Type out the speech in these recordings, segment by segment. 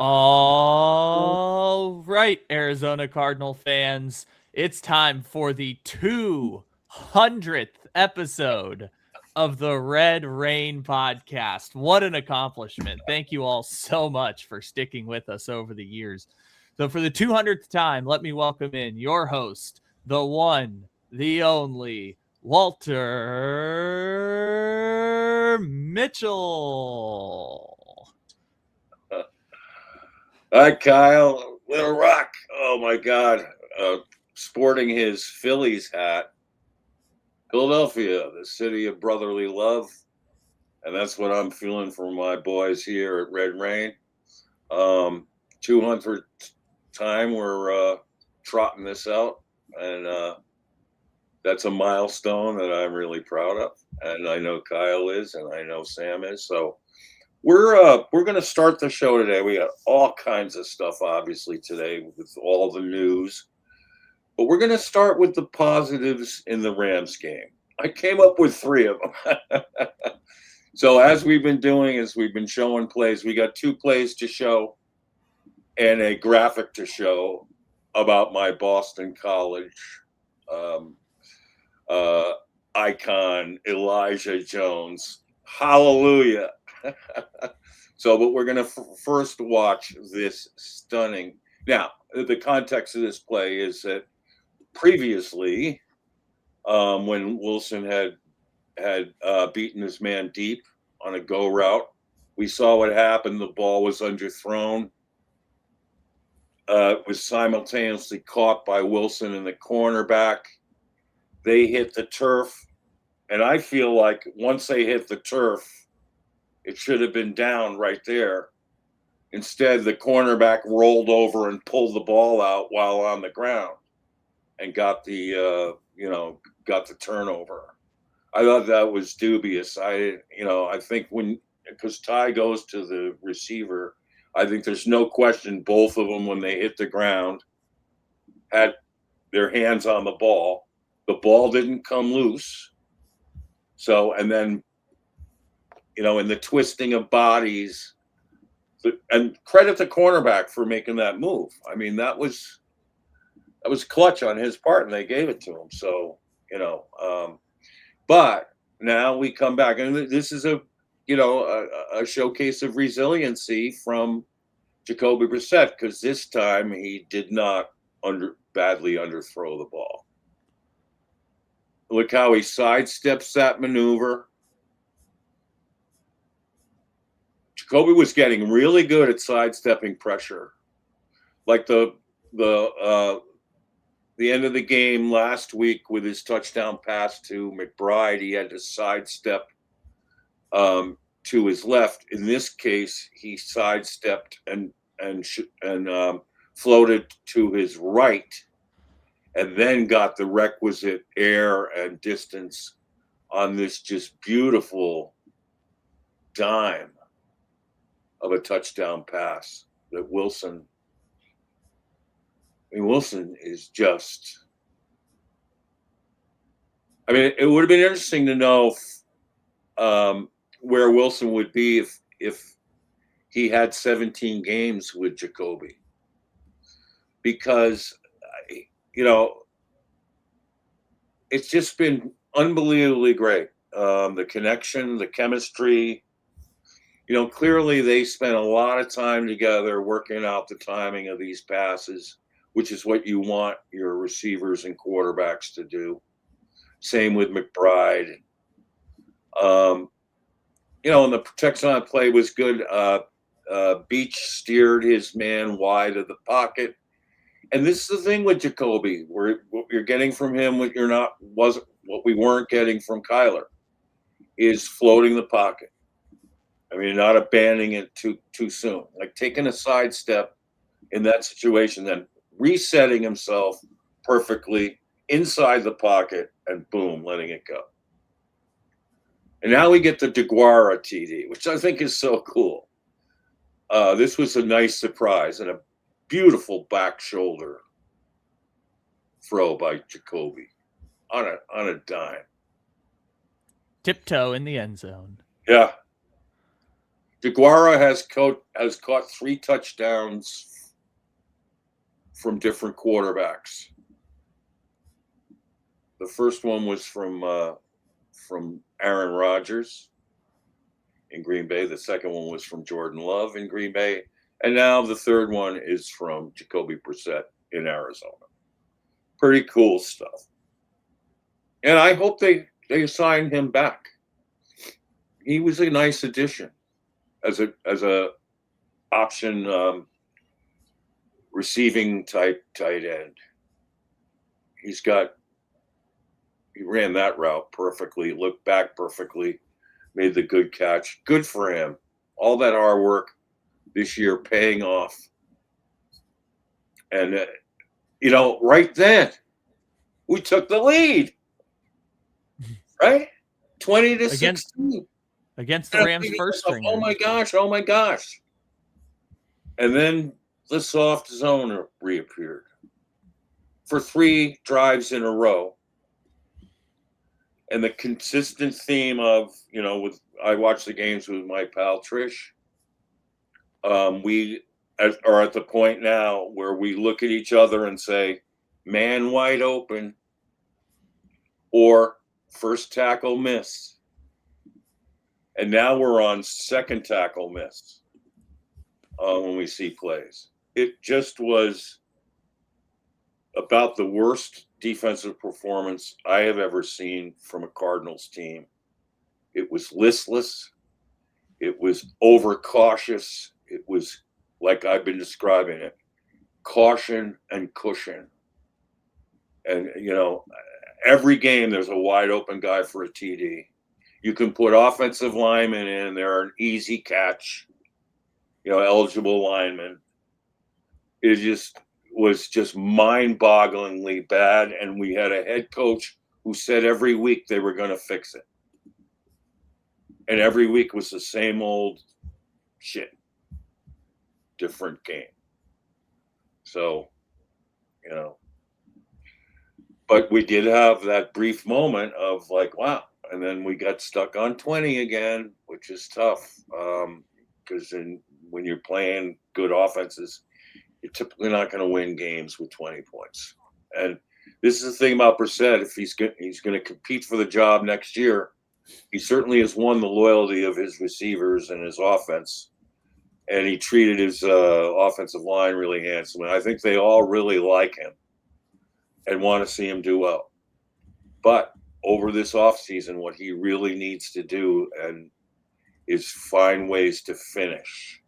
All right, Arizona Cardinal fans, it's time for the 200th episode of the Red Rain podcast. What an accomplishment. Thank you all so much for sticking with us over the years. So, for the 200th time, let me welcome in your host, the one, the only, Walter Mitchell. Hi, Kyle. Little Rock. Oh my God. Sporting his Phillies hat. Philadelphia, the city of brotherly love. And that's what I'm feeling for my boys here at Red Rain. 200th time we're trotting this out. And that's a milestone that I'm really proud of. And I know Kyle is, and I know Sam is. So we're going to start the show today. We got all kinds of stuff, obviously, today with all the news. But we're going to start with the positives in the Rams game. I came up with 3 of them. So as we've been doing is we've been showing plays. We got 2 plays to show and a graphic to show about my Boston College icon, Elijah Jones. Hallelujah. So, but we're going to first watch this stunning. Now, the context of this play is that previously, when Wilson had beaten his man deep on a go route, we saw what happened. The ball was underthrown. It was simultaneously caught by Wilson and the cornerback. They hit the turf, and I feel like once they hit the turf, it should have been down right there. Instead, the cornerback rolled over and pulled the ball out while on the ground and got the turnover. I thought that was dubious. I think because Ty goes to the receiver, I think there's no question both of them when they hit the ground had their hands on the ball. The ball didn't come loose. So, and then in the twisting of bodies, and credit the cornerback for making that move. I mean, that was clutch on his part, and they gave it to him. So, but now we come back, and this is a showcase of resiliency from Jacoby Brissett, because this time he did not badly underthrow the ball. Look how he sidesteps that maneuver. Jacoby was getting really good at sidestepping pressure. Like the end of the game last week with his touchdown pass to McBride, he had to sidestep to his left. In this case, he sidestepped and floated to his right, and then got the requisite air and distance on this just beautiful dime of a touchdown pass that Wilson is just. I mean, it would have been interesting to know where Wilson would be if he had 17 games with Jacoby, because it's just been unbelievably great. The connection, the chemistry. Clearly they spent a lot of time together working out the timing of these passes, which is what you want your receivers and quarterbacks to do. Same with McBride. And the protection on play was good. Beach steered his man wide of the pocket. And this is the thing with Jacoby, where what you're getting from him, what we weren't getting from Kyler, is floating the pocket. I mean, not abandoning it too soon, like taking a sidestep in that situation, then resetting himself perfectly inside the pocket and boom, letting it go. And now we get the DeGuara TD, which I think is so cool. This was a nice surprise and a beautiful back shoulder throw by Jacoby on a dime. Tiptoe in the end zone. Yeah. DeGuara has caught 3 touchdowns from different quarterbacks. The first one was from Aaron Rodgers in Green Bay. The second one was from Jordan Love in Green Bay. And now the third one is from Jacoby Brissett in Arizona. Pretty cool stuff. And I hope they sign him back. He was a nice addition as a option receiving type tight end. He ran that route perfectly, looked back perfectly, made the good catch. Good for him. All that hard work this year paying off. And, right then, we took the lead. Right? 20-16. Against the Rams' first string. Oh my gosh. And then the soft zone reappeared for 3 drives in a row. And the consistent theme of, I watch the games with my pal Trish. We are at the point now where we look at each other and say, man wide open, or first tackle miss. And now we're on second tackle miss when we see plays. It just was about the worst defensive performance I have ever seen from a Cardinals team. It was listless. It was overcautious. It was like I've been describing it, caution and cushion. And, every game there's a wide open guy for a TD. You can put offensive linemen in. They're an easy catch, eligible linemen. It was just mind-bogglingly bad. And we had a head coach who said every week they were going to fix it. And every week was the same old shit. Different game. So, but we did have that brief moment of like, wow. And then we got stuck on 20 again, which is tough. Because when you're playing good offenses, you're typically not going to win games with 20 points. And this is the thing about Brissett. If he's going to compete for the job next year, he certainly has won the loyalty of his receivers and his offense. And he treated his offensive line really handsomely. I think they all really like him and want to see him do well. But over this offseason, what he really needs to do is find ways to finish,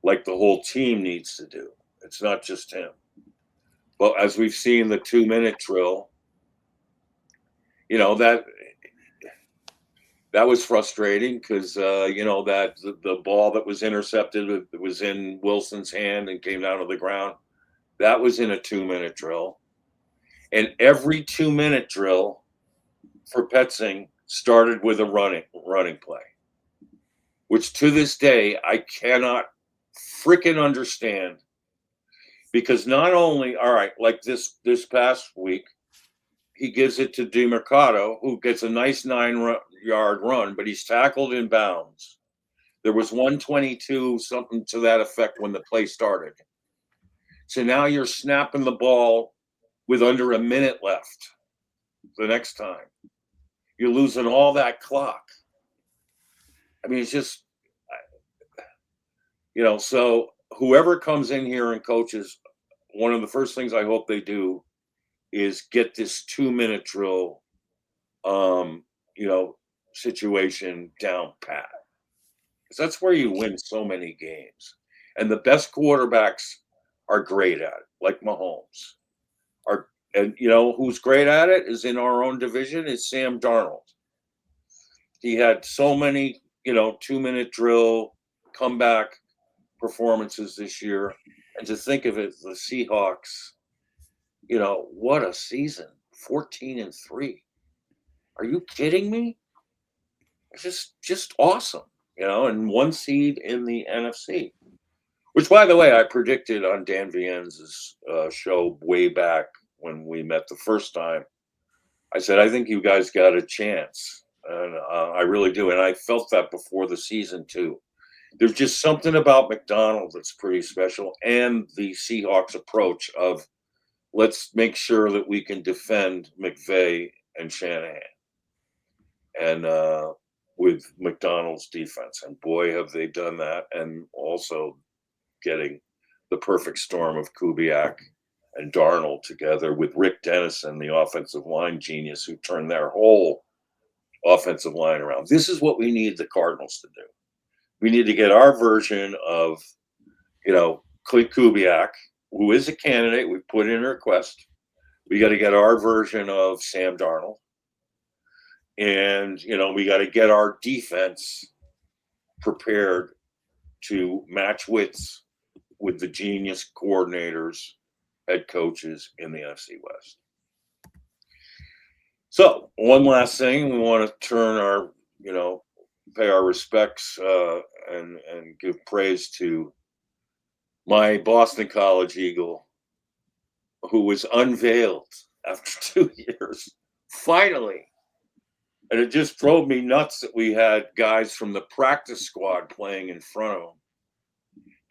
like the whole team needs to do. It's not just him. But as we've seen the 2-minute drill, that was frustrating because, that the ball that was intercepted was in Wilson's hand and came down to the ground. That was in a 2-minute drill. And every 2-minute drill for Petzing started with a running play, which to this day I cannot freaking understand. Because not only, all right, like this past week, he gives it to DeMercado, who gets a nice 9-yard run, but he's tackled in bounds. There was 122, something to that effect when the play started. So now you're snapping the ball with under a minute left the next time. You're losing all that clock. I mean, it's just, so whoever comes in here and coaches, one of the first things I hope they do is get this 2-minute drill, situation down pat. Because that's where you win so many games. And the best quarterbacks are great at it, like Mahomes. And who's great at it is in our own division is Sam Darnold. He had so many, 2-minute drill comeback performances this year. And to think of it, the Seahawks, what a season. 14-3. Are you kidding me? It's just awesome, and 1 seed in the NFC. Which, by the way, I predicted on Dan Vienne's show way back when we met the first time. I said, I think you guys got a chance. And I really do. And I felt that before the season, too. There's just something about McDonald that's pretty special, and the Seahawks approach of let's make sure that we can defend McVay and Shanahan, and with McDonald's defense. And boy, have they done that. And also getting the perfect storm of Kubiak and Darnold together with Rick Dennison, the offensive line genius who turned their whole offensive line around. This is what we need the Cardinals to do. We need to get our version of, Klint Kubiak, who is a candidate. We put in a request. We got to get our version of Sam Darnold. And, we got to get our defense prepared to match wits with the genius coordinators, head coaches in the NFC West. So one last thing, we want to turn our, pay our respects and give praise to my Boston College Eagle, who was unveiled after 2 years, finally. And it just drove me nuts that we had guys from the practice squad playing in front of him.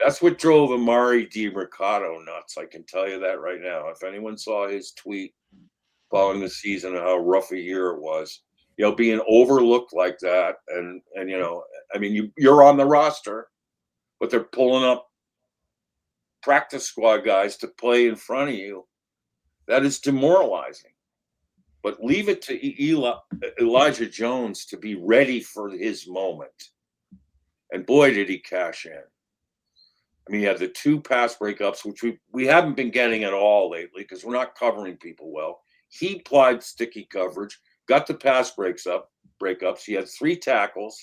That's what drove Amari DiMercato nuts. I can tell you that right now. If anyone saw his tweet following the season and how rough a year it was, being overlooked like that, and you're on the roster, but they're pulling up practice squad guys to play in front of you. That is demoralizing. But leave it to Elijah Jones to be ready for his moment. And boy, did he cash in. He had the 2 pass breakups, which we haven't been getting at all lately because we're not covering people well. He applied sticky coverage, got the pass breakups. He had 3 tackles,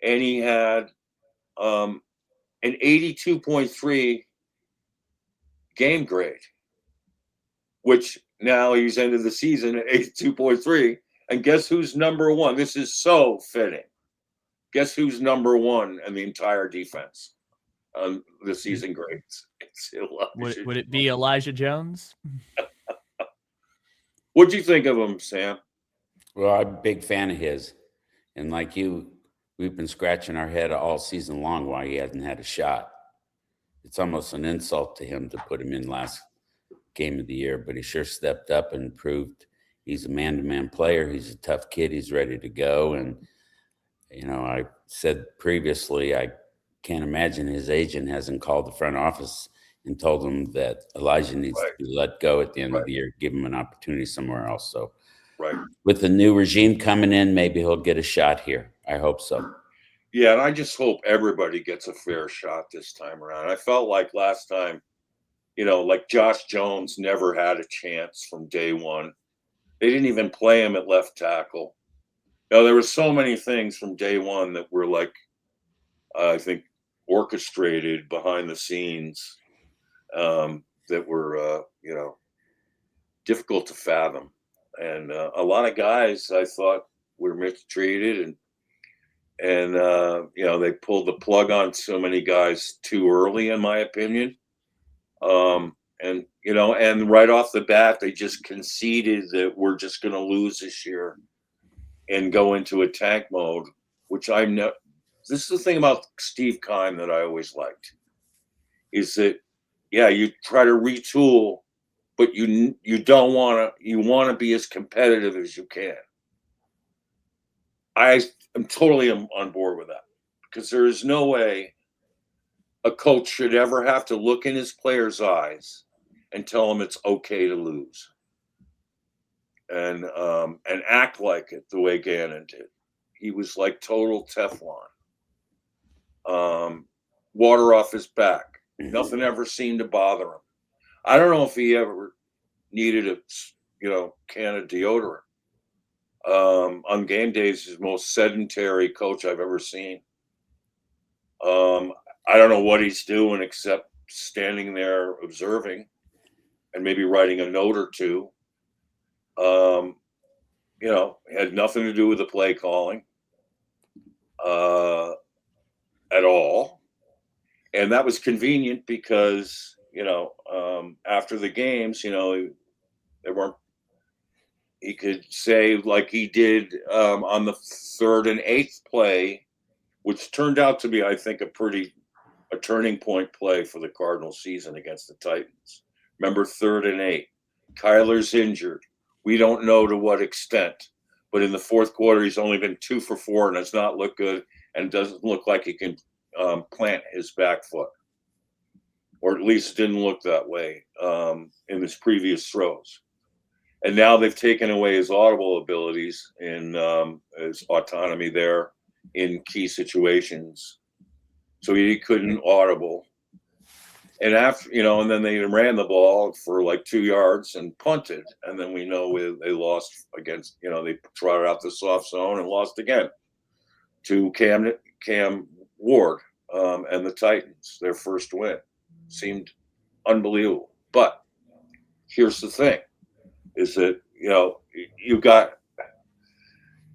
and he had an 82.3 game grade, which now he's ended the season at 82.3. And guess who's number 1? This is so fitting. Guess who's number 1 in the entire defense on the season grades? It's would it be Elijah Jones? What'd you think of him, Sam? Well, I'm a big fan of his. And like you, we've been scratching our head all season long why he hasn't had a shot. It's almost an insult to him to put him in last game of the year, but he sure stepped up and proved he's a man-to-man player. He's a tough kid. He's ready to go. And, I said previously, I can't imagine his agent hasn't called the front office and told him that Elijah needs to be let go at the end of the year, give him an opportunity somewhere else. So with the new regime coming in, maybe he'll get a shot here. I hope so. Yeah, and I just hope everybody gets a fair shot this time around. I felt like last time, like Josh Jones never had a chance from day one. They didn't even play him at left tackle. There were so many things from day one that were like, I think, orchestrated behind the scenes that were, difficult to fathom. And a lot of guys I thought were mistreated, and they pulled the plug on so many guys too early, in my opinion. And right off the bat, they just conceded that we're just going to lose this year and go into a tank mode, which this is the thing about Steve Keim that I always liked, is that, you try to retool, but you don't want to, you want to be as competitive as you can. I am totally on board with that, because there is no way a coach should ever have to look in his players' eyes and tell them it's okay to lose, and act like it the way Gannon did. He was like total Teflon, water off his back. Nothing ever seemed to bother him. I don't know if he ever needed a can of deodorant. On game days, he's the most sedentary coach I've ever seen. I don't know what he's doing except standing there observing and maybe writing a note or two. Had nothing to do with the play calling at all. And that was convenient because, after the games, he could say, like he did on the 3rd and 8th play which turned out to be, I think, a turning point play for the Cardinals season against the Titans. Remember, 3rd and 8. Kyler's injured. We don't know to what extent, but in the fourth quarter, he's only been 2 for 4 and does not look good and doesn't look like he can plant his back foot, or at least didn't look that way in his previous throws. And now they've taken away his audible abilities in his autonomy there in key situations. So he couldn't audible. And after, and then they ran the ball for like 2 yards and punted. And then we know they lost against, they trotted out the soft zone and lost again to Cam Ward and the Titans, their first win. Seemed unbelievable. But here's the thing, is that, you got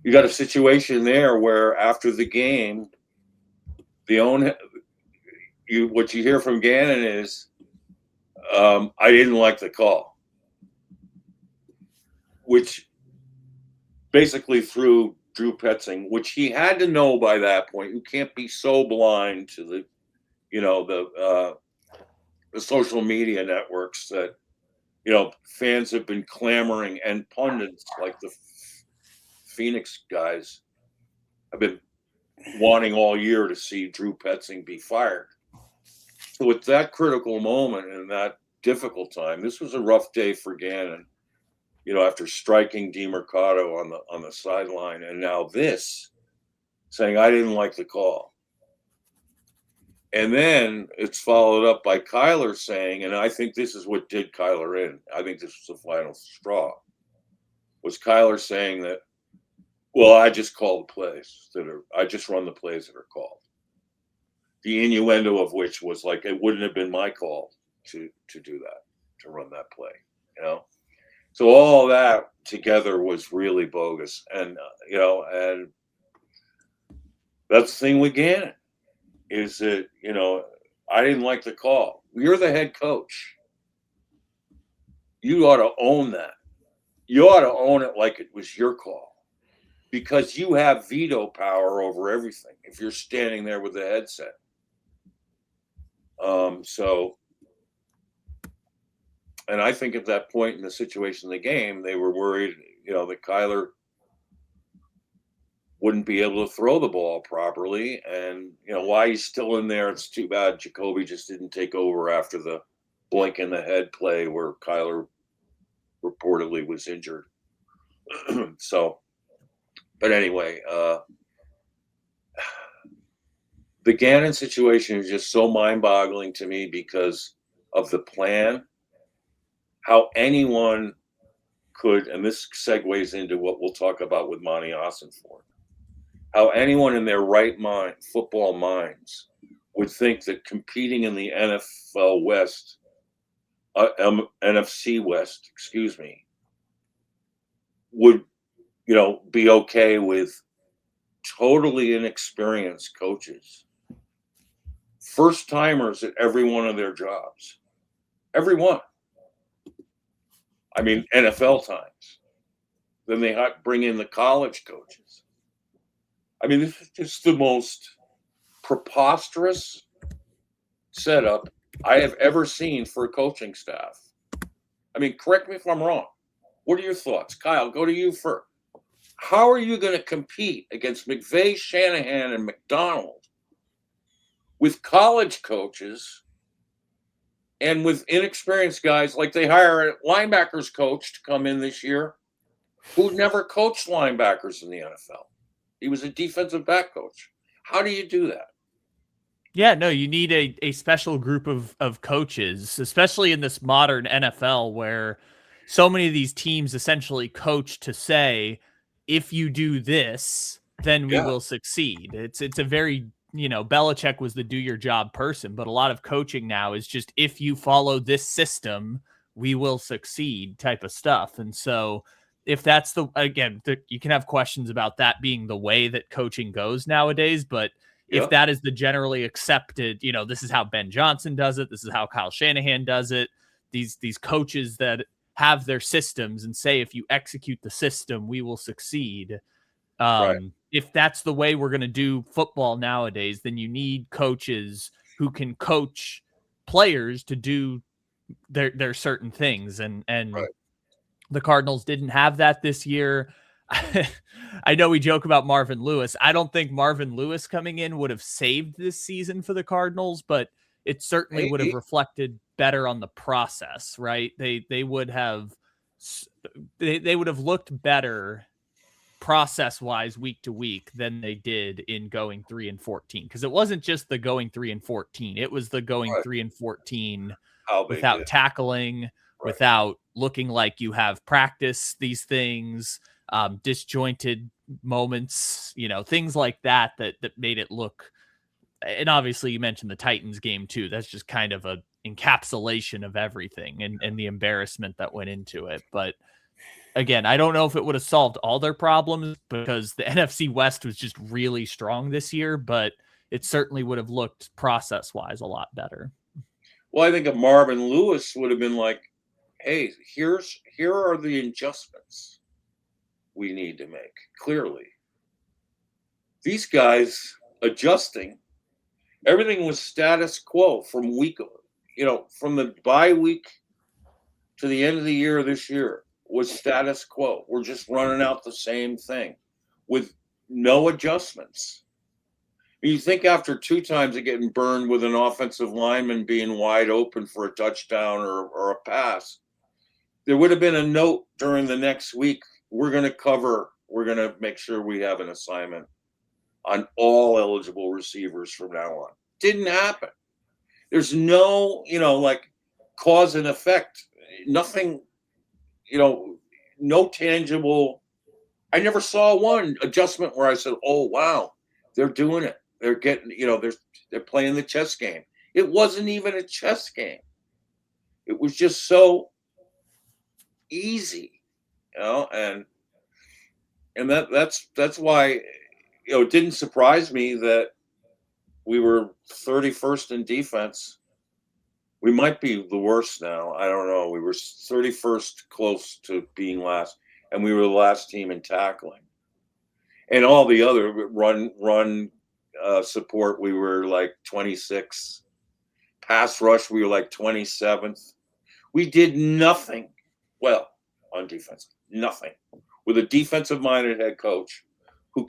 a situation there where after the game, what you hear from Gannon is, I didn't like the call, which basically threw Drew Petzing, which he had to know by that point. You can't be so blind to the social media networks that, fans have been clamoring, and pundits like the Phoenix guys have been wanting all year to see Drew Petzing be fired. So at that critical moment and that difficult time, this was a rough day for Gannon, after striking DeMercado on the sideline, and now this, saying, I didn't like the call. And then it's followed up by Kyler saying, and I think this is what did Kyler in, I think this was the final straw, was Kyler saying that, well, I just call the plays I just run the plays that are called. The innuendo of which was like, it wouldn't have been my call to do that, to run that play, So all that together was really bogus. And, and that's the thing with Gannon, is that, I didn't like the call. You're the head coach. You ought to own that. You ought to own it like it was your call, because you have veto power over everything if you're standing there with the headset. And I think at that point in the situation of the game, they were worried, that Kyler wouldn't be able to throw the ball properly. And, why he's still in there, it's too bad Jacoby just didn't take over after the blink in the head play where Kyler reportedly was injured. But anyway, the Gannon situation is just so mind-boggling to me because of the plan, how anyone could, and this segues into what we'll talk about with Monti Ossenfort, how anyone in their right mind, football minds, would think that competing in the NFL West, NFC West, would, be okay with totally inexperienced coaches, first timers at every one of their jobs, every one. I mean, NFL times. Then they bring in the college coaches. I mean, this is just the most preposterous setup I have ever seen for a coaching staff. I mean, correct me if I'm wrong. What are your thoughts? Kyle, go to you first. How are you going to compete against McVay, Shanahan, and McDonald with college coaches and with inexperienced guys like they hire a linebackers coach to come in this year who never coached linebackers in the NFL? He was a defensive back coach. How do you do that? Yeah, no, you need a special group of coaches, especially in this modern NFL where so many of these teams essentially coach to say, if you do this, then we will succeed. It's a very, Belichick was the do your job person, but a lot of coaching now is just, if you follow this system, we will succeed type of stuff. And so if that's you can have questions about that being the way that coaching goes nowadays, but if that is the generally accepted, this is how Ben Johnson does it, this is how Kyle Shanahan does it, these coaches that have their systems and say, if you execute the system, we will succeed. Right. If that's the way we're going to do football nowadays, then you need coaches who can coach players to do their certain things. And Right. the Cardinals didn't have that this year. I know we joke about Marvin Lewis. I don't think Marvin Lewis coming in would have saved this season for the Cardinals, but it certainly would have reflected better on the process, right? They would have looked better process-wise week to week than they did in going 3-14, because it wasn't just the going 3-14, it was the going Right. 3-14 How they without did. tackling, Right. without looking like you have practiced these things, disjointed moments, things like that made it look. And obviously you mentioned the Titans game too. That's just kind of a encapsulation of everything and the embarrassment that went into it. But again, I don't know if it would have solved all their problems, because the NFC West was just really strong this year, but it certainly would have looked process-wise a lot better. Well, I think if Marvin Lewis would have been like, hey, here are the adjustments we need to make. Clearly, these guys adjusting, everything was status quo from from the bye week to the end of the year this year was status quo. We're just running out the same thing with no adjustments. You think after 2 times of getting burned with an offensive lineman being wide open for a touchdown or a pass, there would have been a note during the next week. We're going to make sure we have an assignment on all eligible receivers from now on. Didn't happen. There's no, like cause and effect, nothing, no tangible. I never saw one adjustment where I said, oh, wow, they're doing it. They're getting, they're playing the chess game. It wasn't even a chess game. It was just so easy, and that's why, it didn't surprise me that we were 31st in defense. We might be the worst now. I don't know. We were 31st, close to being last, and we were the last team in tackling. And all the other run support, we were like 26. Pass rush, we were like 27th. We did nothing well on defense. Nothing. With a defensive-minded head coach who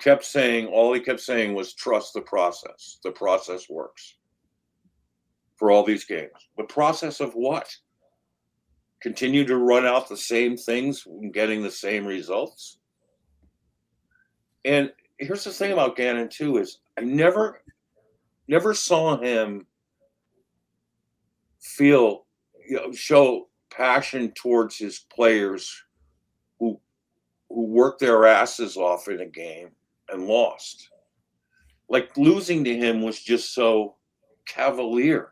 all he kept saying was trust the process. The process works. For all these games. The process of what? Continue to run out the same things and getting the same results? And here's the thing about Gannon too, is I never saw him show passion towards his players who worked their asses off in a game and lost. Like losing to him was just so cavalier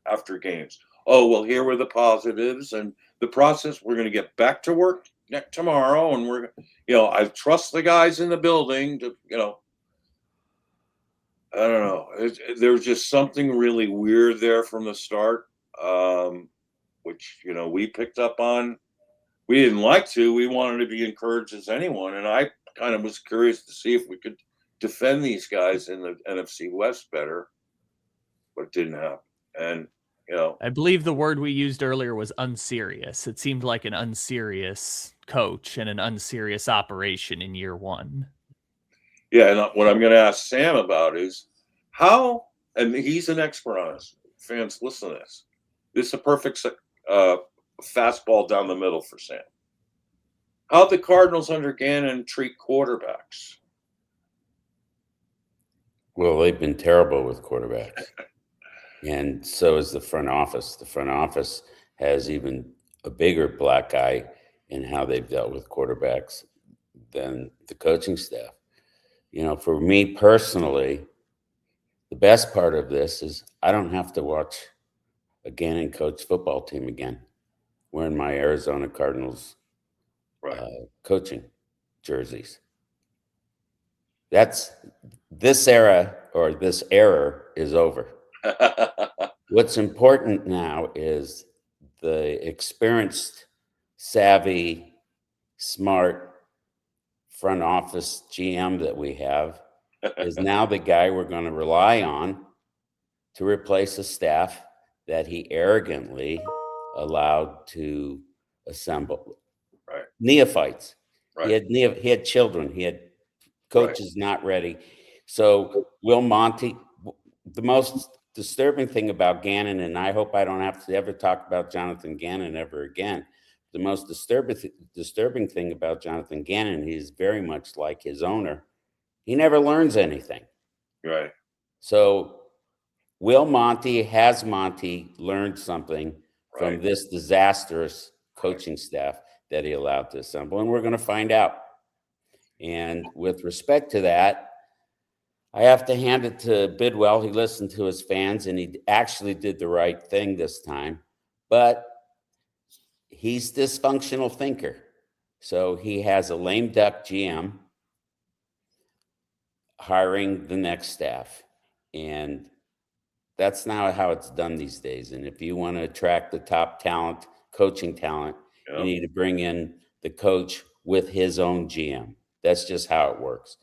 after games. Oh, well, here were the positives and the process. We're going to get back to work tomorrow, and we're, I trust the guys in the building to, I don't know. There was just something really weird there from the start, which, we picked up on. We didn't like to. We wanted to be encouraged as anyone, and I kind of was curious to see if we could defend these guys in the NFC West better, but it didn't happen. And, I believe the word we used earlier was unserious. It seemed like an unserious coach and an unserious operation in year one. Yeah, and what I'm going to ask Sam about is how, and he's an expert on this. Fans, listen to this. This is a perfect fastball down the middle for Sam. How'd the Cardinals under Gannon treat quarterbacks? Well, they've been terrible with quarterbacks. And so is the front office. The front office has even a bigger black eye in how they've dealt with quarterbacks than the coaching staff. For me personally, the best part of this is I don't have to watch a Gannon coach football team again wearing my Arizona Cardinals coaching jerseys. This era, or this error, is over. What's important now is the experienced, savvy, smart front office GM that we have is now the guy we're going to rely on to replace a staff that he arrogantly allowed to assemble. Right. Neophytes. Right. He had children. He had coaches not ready. So Will Monty, the most disturbing thing about Gannon, and I hope I don't have to ever talk about Jonathan Gannon ever again. The most disturbing thing about Jonathan Gannon, he's very much like his owner. He never learns anything. Right. So has Monty learned something from this disastrous coaching staff that he allowed to assemble? And we're going to find out. And with respect to that, I have to hand it to Bidwell. He listened to his fans, and he actually did the right thing this time. But he's a dysfunctional thinker. So he has a lame duck GM hiring the next staff. And that's not how it's done these days. And if you want to attract the top talent, coaching talent, you need to bring in the coach with his own GM. That's just how it works.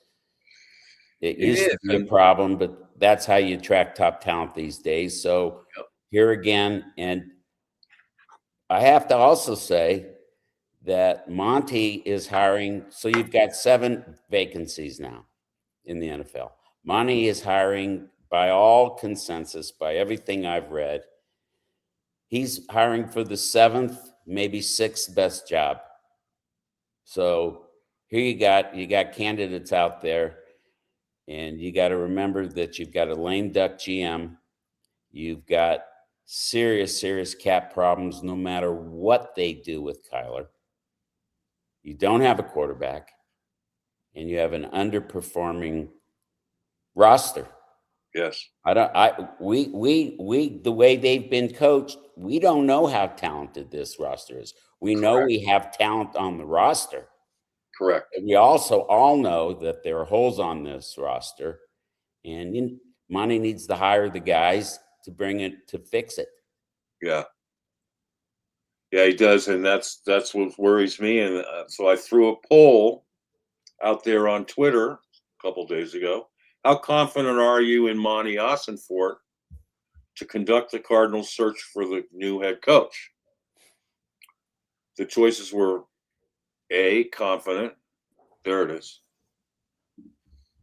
It used to be a problem, but that's how you attract top talent these days. So here again, and I have to also say that Monty is hiring. So you've got 7 vacancies now in the NFL. Monty is hiring, by all consensus, by everything I've read, he's hiring for the 7th, maybe 6th best job. So here you got candidates out there, and you got to remember that you've got a lame duck GM. You've got serious cap problems no matter what they do with Kyler. You don't have a quarterback, and you have an underperforming roster. Yes. We the way they've been coached, we don't know how talented this roster is. We know we have talent on the roster. Correct. We also all know that there are holes on this roster, and Monty needs to hire the guys to fix it. Yeah. Yeah, he does, and that's what worries me. And so I threw a poll out there on Twitter a couple days ago. How confident are you in Monti Ossenfort to conduct the Cardinals search for the new head coach? The choices were A, confident. There it is.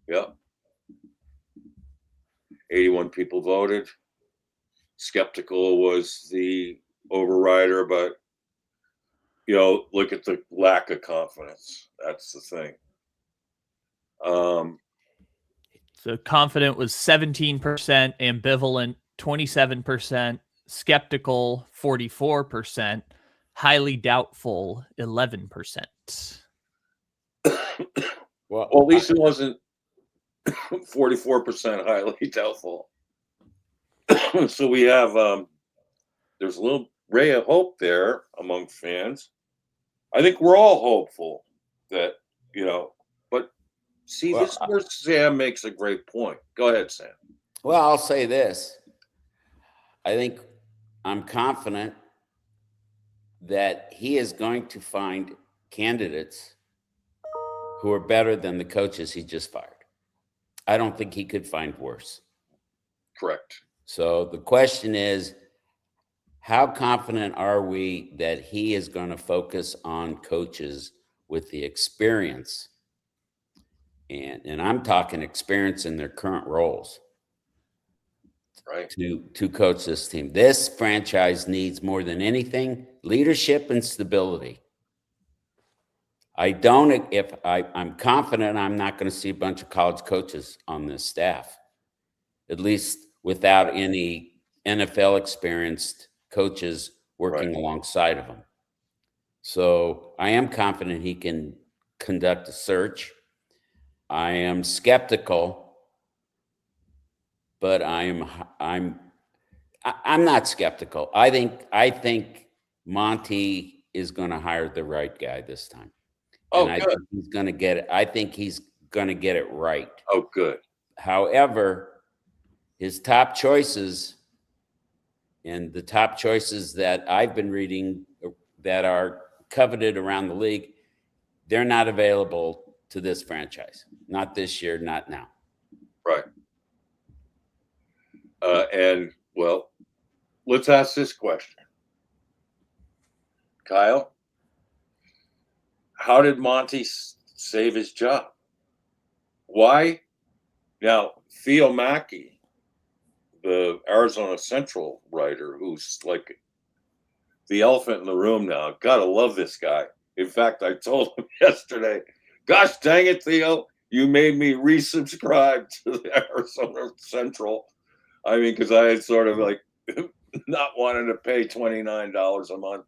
Yep. 81 people voted. Skeptical was the overrider, but look at the lack of confidence. That's the thing. So confident was 17%, ambivalent 27%, skeptical 44%, highly doubtful 11%. Well, at least it wasn't 44% highly doubtful. So we have there's a little ray of hope there among fans. I think we're all hopeful that but see, this is where Sam makes a great point. Go ahead, Sam. Well, I'll say this. I think I'm confident that he is going to find candidates who are better than the coaches he just fired. I don't think he could find worse. Correct. So the question is, how confident are we that he is going to focus on coaches with the experience? And I'm talking experience in their current roles. Right. To coach this team. This franchise needs more than anything leadership and stability. I'm confident I'm not going to see a bunch of college coaches on this staff, at least without any NFL experienced coaches working alongside of him. So I am confident he can conduct a search. I am skeptical, but I'm not skeptical. I think Monty is going to hire the right guy this time. Oh, and I good. think he's going to get it. I think he's going to get it right. Oh, good. However, his top choices and the top choices that I've been reading that are coveted around the league, they're not available to this franchise. Not this year, not now. Right. And, well, let's ask this question. Kyle, how did Monty save his job? Why? Now, Theo Mackey, the Arizona Central writer, who's like the elephant in the room now, gotta love this guy. In fact, I told him yesterday, gosh dang it, Theo, you made me resubscribe to the Arizona Central. I mean, because I had sort of like not wanting to pay $29 a month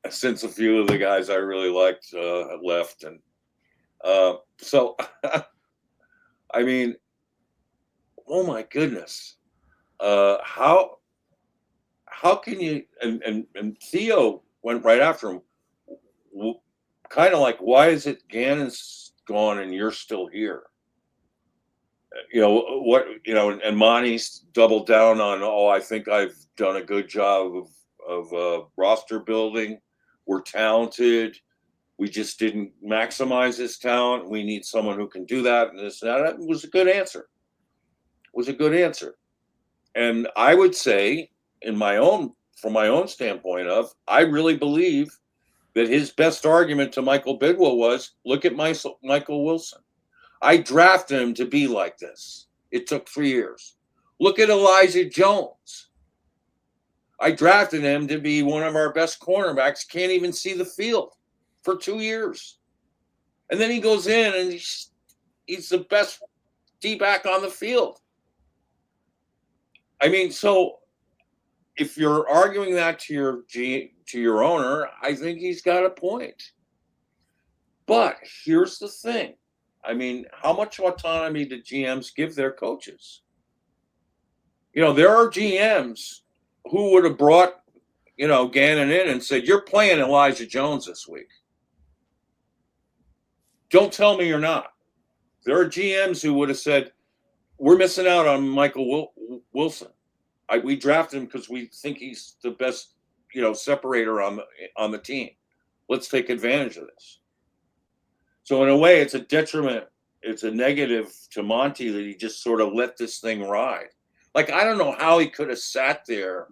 since a few of the guys I really liked left. And so, I mean, oh my goodness. How can you, and Theo went right after him, kind of like, why is it Gannon's gone and you're still here? You know, what, you know, and Monty's doubled down on, oh, I think I've done a good job of roster building. We're talented. We just didn't maximize this talent. We need someone who can do that. And this, that was a good answer. It was a good answer. And I would say, from my own standpoint I really believe that his best argument to Michael Bidwell was, look at Michael Wilson. I drafted him to be like this. It took 3 years. Look at Elijah Jones. I drafted him to be one of our best cornerbacks, can't even see the field for 2 years. And then he goes in and he's the best D-back on the field. I mean, so if you're arguing that to your owner, I think he's got a point. But here's the thing. I mean, how much autonomy do GMs give their coaches? You know, there are GMs who would have brought, you know, Gannon in and said, you're playing Elijah Jones this week. Don't tell me you're not. There are GMs who would have said, we're missing out on Michael Wilson. We drafted him because we think he's the best, you know, separator on the team. Let's take advantage of this. So in a way, it's a detriment. It's a negative to Monty that he just sort of let this thing ride. Like, I don't know how he could have sat there.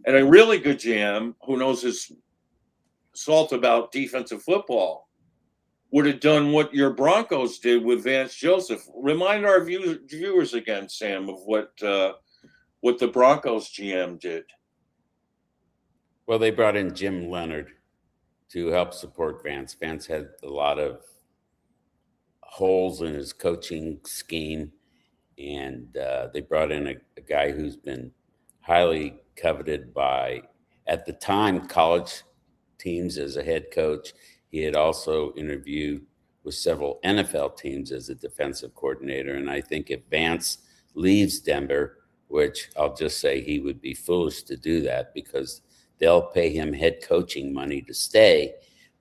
And a really good GM who knows his salt about defensive football would have done what your Broncos did with Vance Joseph. Remind our viewers again, Sam, of what the Broncos GM did. Well, they brought in Jim Leonard to help support Vance. Vance had a lot of holes in his coaching scheme, and they brought in a guy who's been highly coveted by, at the time, college teams as a head coach. He had also interviewed with several NFL teams as a defensive coordinator. And I think if Vance leaves Denver, which I'll just say he would be foolish to do that because they'll pay him head coaching money to stay.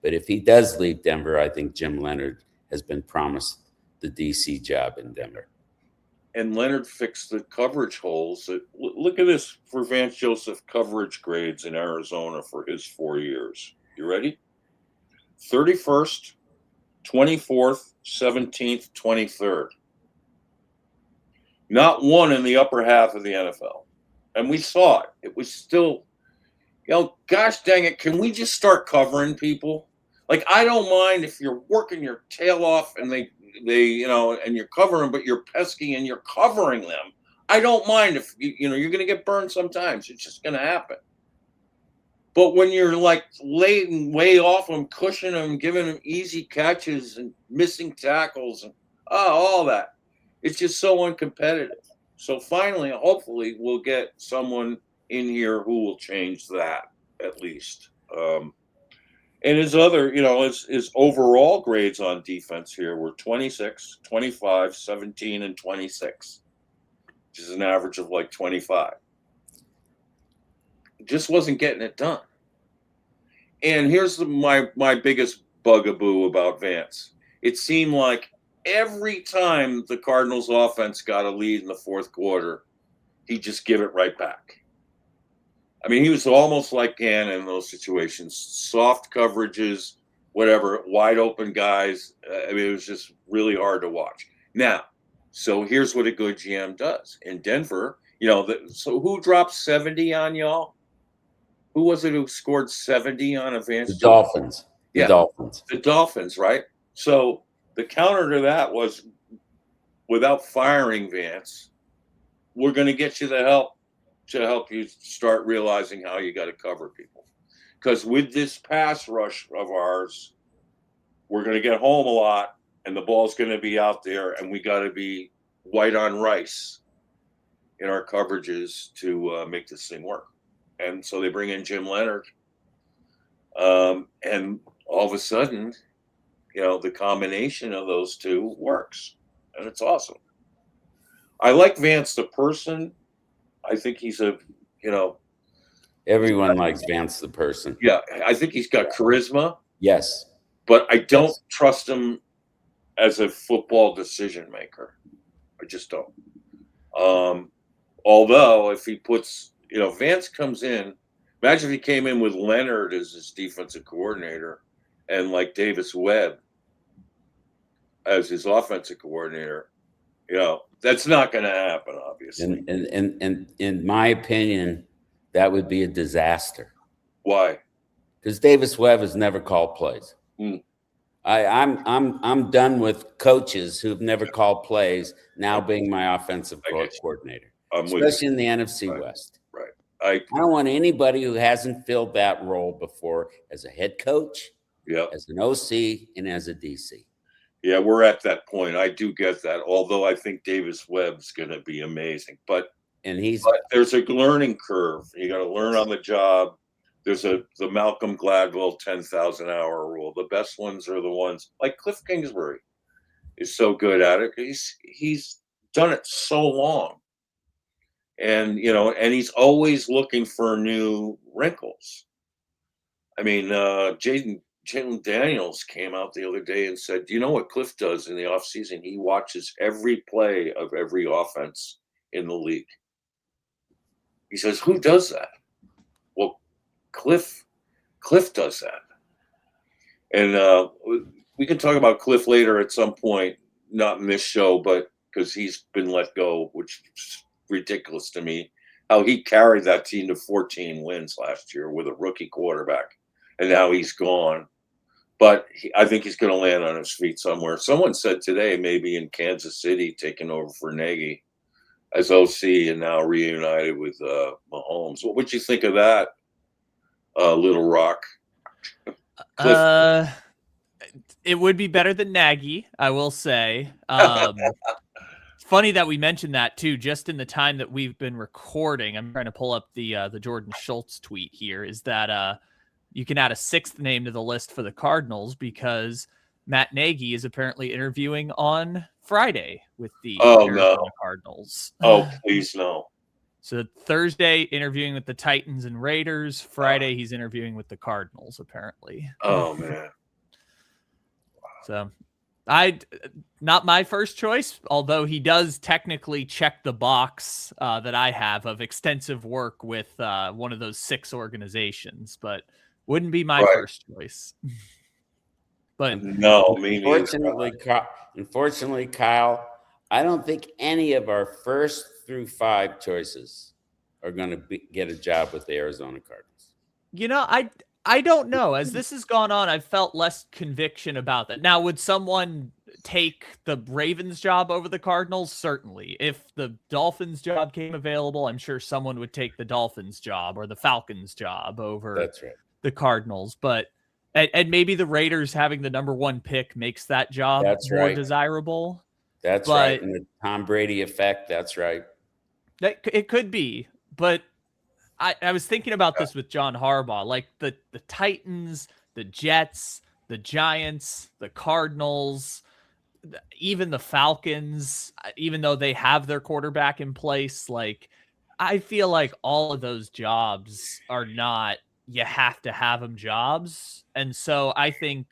But if he does leave Denver, I think Jim Leonard has been promised the DC job in Denver. And Leonard fixed the coverage holes. Look at this for Vance Joseph coverage grades in Arizona for his 4 years. You ready? 31st, 24th, 17th, 23rd. Not one in the upper half of the NFL. And we saw it. It was still, you know, gosh dang it, can we just start covering people? Like, I don't mind if you're working your tail off and they you know, and you're covering, but you're pesky and you're covering them. I don't mind if, you know, you're going to get burned sometimes. It's just going to happen. But when you're like laying way off them, cushioning them, giving them easy catches and missing tackles and all that, it's just so uncompetitive. So finally, hopefully, we'll get someone in here who will change that at least. And his other, you know, his overall grades on defense here were 26, 25, 17, and 26, which is an average of like 25. Just wasn't getting it done. And here's my biggest bugaboo about Vance. It seemed like every time the Cardinals offense got a lead in the fourth quarter, he'd just give it right back. I mean, he was almost like Gannon in those situations. Soft coverages, whatever, wide open guys. I mean, it was just really hard to watch. Now, so here's what a good GM does in Denver. So who dropped 70 on y'all? Who was it who scored 70 on a Vance The Joseph? Dolphins. Yeah, Dolphins. The Dolphins, right? So the counter to that was, without firing Vance, we're going to get you the help to help you start realizing how you got to cover people. Because with this pass rush of ours, we're going to get home a lot, and the ball's going to be out there, and we got to be white on rice in our coverages to make this thing work. And so they bring in Jim Leonard, and all of a sudden, the combination of those two works, and it's awesome. I like Vance the person. I think he's everyone likes Vance the person. Yeah, I think he's got charisma. Yes. But I don't trust him as a football decision maker. I just don't. Although if he puts, Vance comes in, imagine if he came in with Leonard as his defensive coordinator and like Davis Webb as his offensive coordinator. That's not going to happen, obviously. And in my opinion, that would be a disaster. Why? Because Davis Webb has never called plays. I'm done with coaches who've never called plays now being my offensive coordinator, especially in the NFC West. Right. I don't want anybody who hasn't filled that role before as a head coach, as an OC, and as a DC. Yeah, we're at that point. I do get that. Although I think Davis Webb's going to be amazing, but there's a learning curve. You got to learn on the job. There's the Malcolm Gladwell 10,000 hour rule. The best ones are the ones like Cliff Kingsbury is so good at it. He's done it so long, and and he's always looking for new wrinkles. I mean, Jalen Daniels came out the other day and said, "Do you know what Cliff does in the offseason? He watches every play of every offense in the league." He says, "Who does that?" Well, Cliff does that. And we can talk about Cliff later at some point, not in this show, but because he's been let go, which is ridiculous to me, how he carried that team to 14 wins last year with a rookie quarterback, and now he's gone. But I think he's going to land on his feet somewhere. Someone said today maybe in Kansas City, taking over for Nagy as OC and now reunited with Mahomes. What would you think of that, Little Rock? It would be better than Nagy, I will say. It's funny that we mentioned that too, just in the time that we've been recording. I'm trying to pull up the Jordan Schultz tweet here. Is that you can add a sixth name to the list for the Cardinals because Matt Nagy is apparently interviewing on Friday with the Arizona Cardinals. Oh, please no. So Thursday interviewing with the Titans and Raiders. Friday he's interviewing with the Cardinals, apparently. Oh man. So not my first choice, although he does technically check the box that I have of extensive work with one of those 6 organizations, but wouldn't be my first choice. But no, unfortunately, Kyle, I don't think any of our 1st through 5 choices are going to get a job with the Arizona Cardinals. I don't know. As this has gone on, I've felt less conviction about that. Now, would someone take the Ravens job over the Cardinals? Certainly. If the Dolphins job came available, I'm sure someone would take the Dolphins job or the Falcons job over the Cardinals. But and maybe the Raiders having the number 1 pick makes that job more desirable. That's right. And the Tom Brady effect. That's right. It could be, but I was thinking about this with John Harbaugh, like the Titans, the Jets, the Giants, the Cardinals, even the Falcons, even though they have their quarterback in place. Like, I feel like all of those jobs are not, you have to have them jobs. And so I think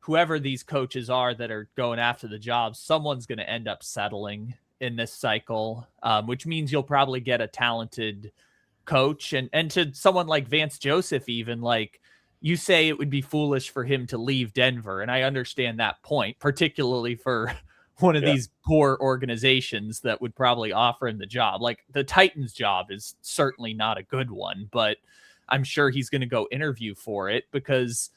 whoever these coaches are that are going after the jobs, someone's going to end up settling in this cycle, which means you'll probably get a talented coach. And to someone like Vance Joseph, even, like, you say it would be foolish for him to leave Denver. And I understand that point, particularly for one of these poor organizations that would probably offer him the job. Like the Titans job is certainly not a good one, but I'm sure he's going to go interview for it, because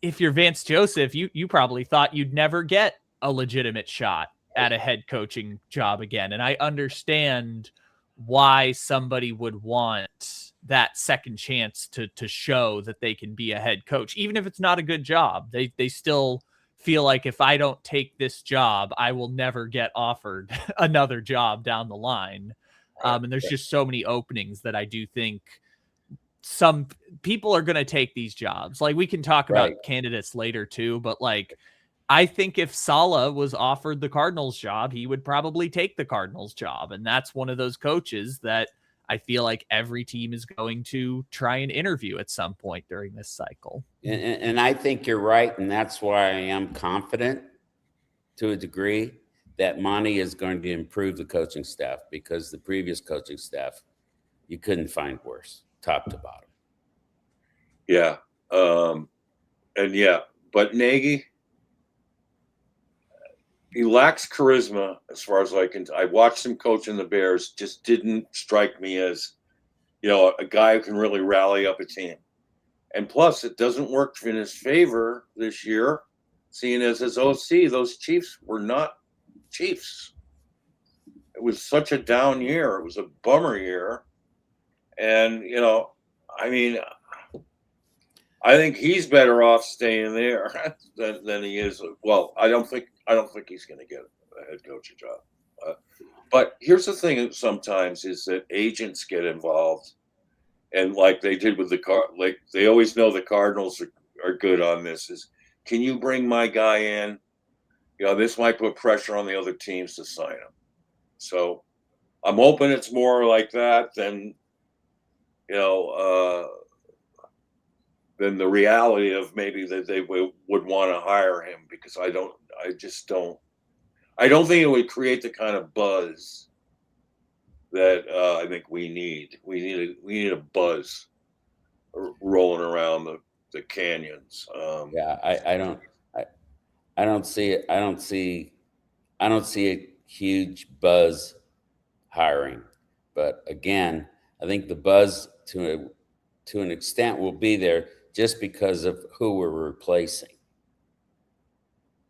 if you're Vance Joseph, you probably thought you'd never get a legitimate shot at a head coaching job again. And I understand why somebody would want that second chance to show that they can be a head coach, even if it's not a good job. They still feel like, if I don't take this job, I will never get offered another job down the line. And there's just so many openings that I do think some people are going to take these jobs. Like, we can talk about candidates later too, but like, I think if Saleh was offered the Cardinals job, he would probably take the Cardinals job. And that's one of those coaches that I feel like every team is going to try and interview at some point during this cycle. And I think you're right. And that's why I am confident to a degree that Monti is going to improve the coaching staff, because the previous coaching staff, you couldn't find worse, top to bottom. Yeah. But Nagy, he lacks charisma as far as I watched him coach in the Bears, just didn't strike me as, a guy who can really rally up a team. And plus, it doesn't work in his favor this year, seeing as his OC, those Chiefs were not Chiefs. It was such a down year. It was a bummer year. And, I think he's better off staying there than he is. Well, I don't think he's going to get a head coaching job. But here's the thing: sometimes is that agents get involved, and like they did with like they always know the Cardinals are good on this. Is, can you bring my guy in? This might put pressure on the other teams to sign him. So I'm hoping it's more like that than than the reality of maybe that they would want to hire him, because I don't think it would create the kind of buzz that I think we need. We need a buzz rolling around the canyons. I don't see it. I don't see a huge buzz hiring, but again, I think the buzz to an extent will be there just because of who we're replacing.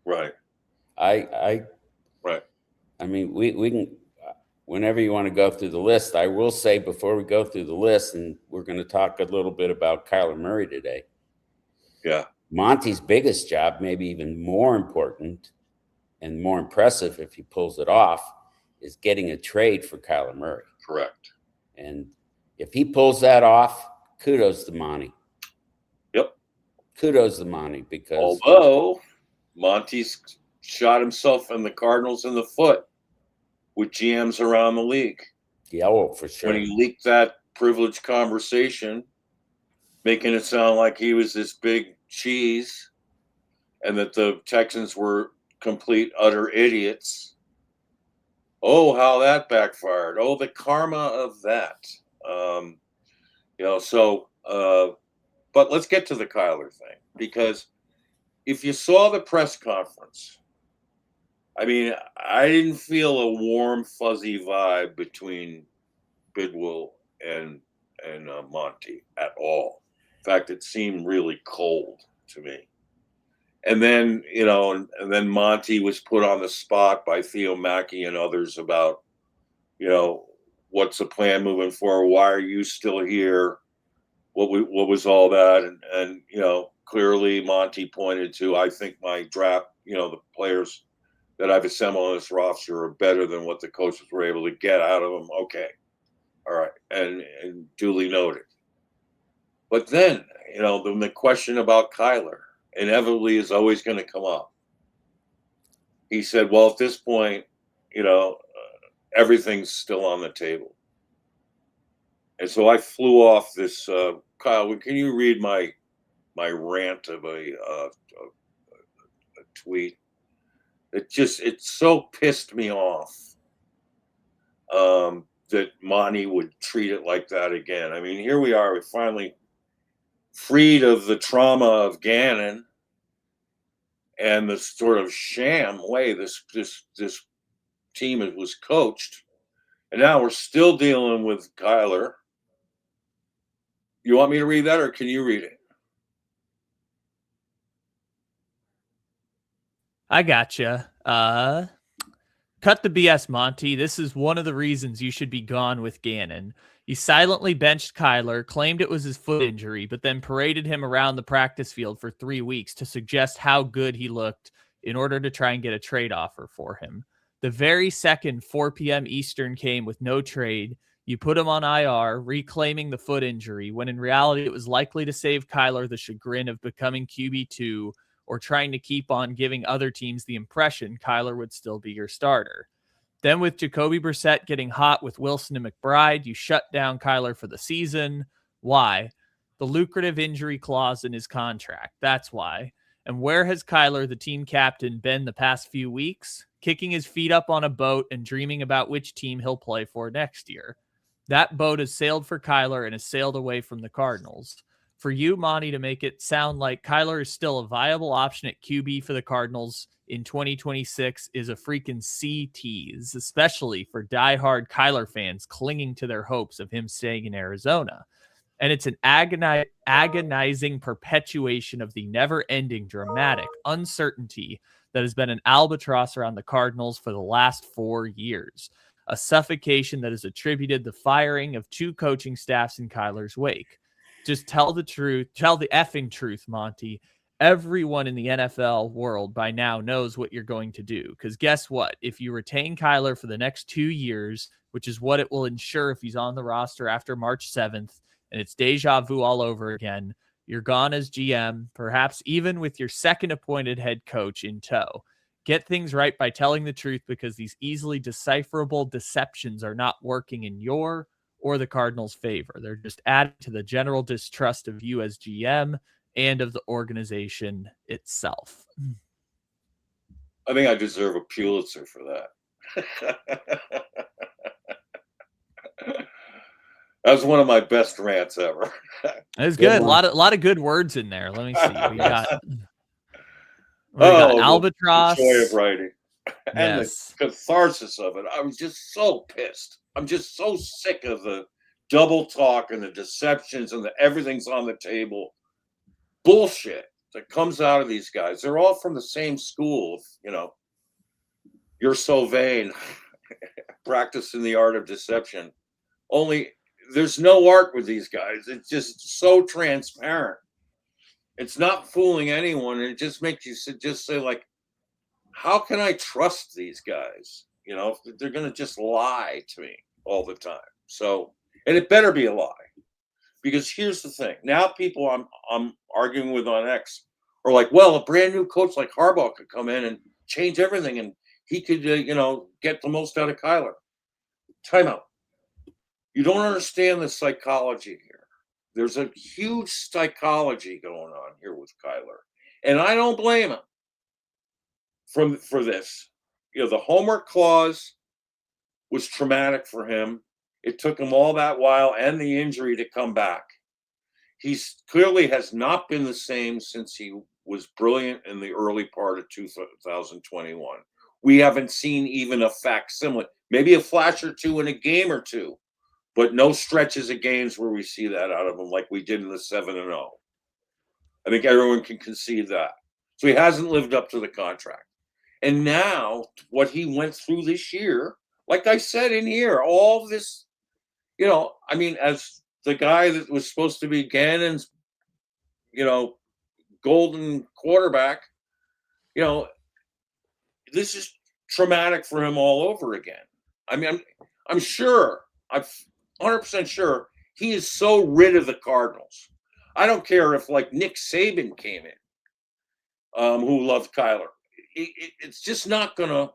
Right. Right. I mean, we can, whenever you want to go through the list, I will say before we go through the list, and we're going to talk a little bit about Kyler Murray today. Yeah. Monti's biggest job, maybe even more important and more impressive if he pulls it off, is getting a trade for Kyler Murray. Correct. And if he pulls that off, kudos to Monti. Yep. Kudos to Monti, because although Monti's shot himself and the Cardinals in the foot with GMs around the league. Yeah, oh, for sure. When he leaked that privileged conversation, making it sound like he was this big cheese and that the Texans were complete, utter idiots. Oh, how that backfired. Oh, the karma of that. But let's get to the Kyler thing, because if you saw the press conference, I mean, I didn't feel a warm, fuzzy vibe between Bidwell and Monti at all. In fact, it seemed really cold to me. And then, and then Monti was put on the spot by Theo Mackey and others about, what's the plan moving forward? Why are you still here? What was all that? And clearly Monti pointed to, I think my draft, the players that I've assembled on this roster are better than what the coaches were able to get out of them. Okay. All right. And duly noted. But then, the question about Kyler inevitably is always going to come up. He said, well, at this point, everything's still on the table. And so I flew off this, Kyle, can you read my rant of a tweet? It so pissed me off that Monti would treat it like that again. I mean, here we are. We finally, freed of the trauma of Gannon and the sort of sham way this team was coached. And now we're still dealing with Kyler. You want me to read that, or can you read it? I gotcha. Cut the BS, Monty. This is one of the reasons you should be gone with Gannon. He silently benched Kyler, claimed it was his foot injury, but then paraded him around the practice field for 3 weeks to suggest how good he looked in order to try and get a trade offer for him. The very second 4 p.m. Eastern came with no trade, you put him on IR, reclaiming the foot injury, when in reality it was likely to save Kyler the chagrin of becoming QB2 or trying to keep on giving other teams the impression Kyler would still be your starter. Then with Jacoby Brissett getting hot with Wilson and McBride, you shut down Kyler for the season. Why? The lucrative injury clause in his contract. That's why. And where has Kyler, the team captain, been the past few weeks? Kicking his feet up on a boat and dreaming about which team he'll play for next year. That boat has sailed for Kyler and has sailed away from the Cardinals. For you, Monty, to make it sound like Kyler is still a viable option at QB for the Cardinals in 2026 is a freaking sea tease, especially for diehard Kyler fans clinging to their hopes of him staying in Arizona. And it's an agonizing perpetuation of the never-ending dramatic uncertainty that has been an albatross around the Cardinals for the last 4 years. A suffocation that has attributed the firing of 2 coaching staffs in Kyler's wake. Just tell the truth. Tell the effing truth, Monty. Everyone in the NFL world by now knows what you're going to do. Because guess what? If you retain Kyler for the next 2 years, which is what it will ensure if he's on the roster after March 7th, and it's deja vu all over again, you're gone as GM, perhaps even with your second appointed head coach in tow. Get things right by telling the truth, because these easily decipherable deceptions are not working in your or the Cardinals' favor. They're just adding to the general distrust of you as GM and of the organization itself. I think I deserve a Pulitzer for that. That was one of my best rants ever. It was good. A lot of good words in there. Let me see. We got albatross. The joy of writing. And Yes. the catharsis of it. I was just so pissed. I'm just so sick of the double talk and the deceptions and the everything's on the table bullshit that comes out of these guys. They're all from the same school, you're so vain, practicing the art of deception. Only there's no art with these guys. It's just so transparent. It's not fooling anyone. It just makes you just say, like, how can I trust these guys? If they're going to just lie to me all the time. So, and it better be a lie, because here's the thing. Now people I'm arguing with on X are like, well, a brand new coach like Harbaugh could come in and change everything, and he could, get the most out of Kyler. Time out. You don't understand the psychology here. There's a huge psychology going on here with Kyler, and I don't blame him for this. The homework clause was traumatic for him. It took him all that while and the injury to come back. He's clearly has not been the same since he was brilliant in the early part of 2021. We haven't seen even a facsimile, maybe a flash or two in a game or two, but no stretches of games where we see that out of him like we did in the 7-0. I think everyone can concede that. So he hasn't lived up to the contract. And now what he went through this year, like I said in here, all this, as the guy that was supposed to be Gannon's, golden quarterback, this is traumatic for him all over again. I mean, I'm sure, I'm 100% sure he is so rid of the Cardinals. I don't care if like Nick Saban came in, who loved Kyler. It's just not gonna.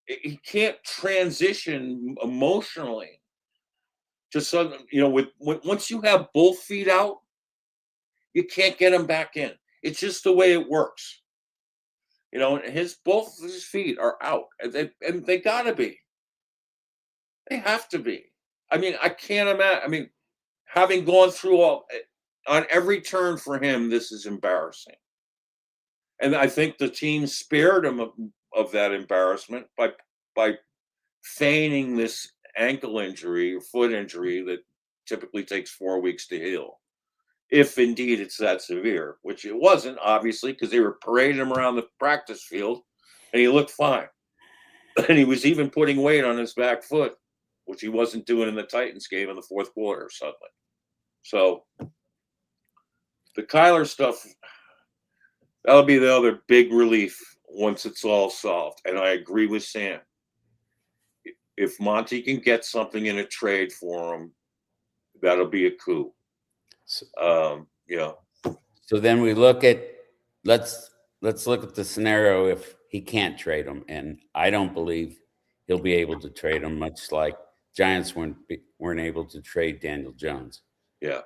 He can't transition emotionally. Just once you have both feet out, you can't get him back in. It's just the way it works. Both of his feet are out, and they gotta be. They have to be. I mean, I can't imagine. I mean, having gone through all, on every turn for him, this is embarrassing. And I think the team spared him of that embarrassment by feigning this ankle injury or foot injury that typically takes 4 weeks to heal. If indeed it's that severe, which it wasn't, obviously, because they were parading him around the practice field and he looked fine. And he was even putting weight on his back foot, which he wasn't doing in the Titans game in the fourth quarter suddenly. So the Kyler stuff, that'll be the other big relief once it's all solved. And I agree with Sam. If Monty can get something in a trade for him, that'll be a coup. So then we look at let's look at the scenario if he can't trade him, and I don't believe he'll be able to trade him, much like Giants weren't able to trade Daniel Jones. Yeah.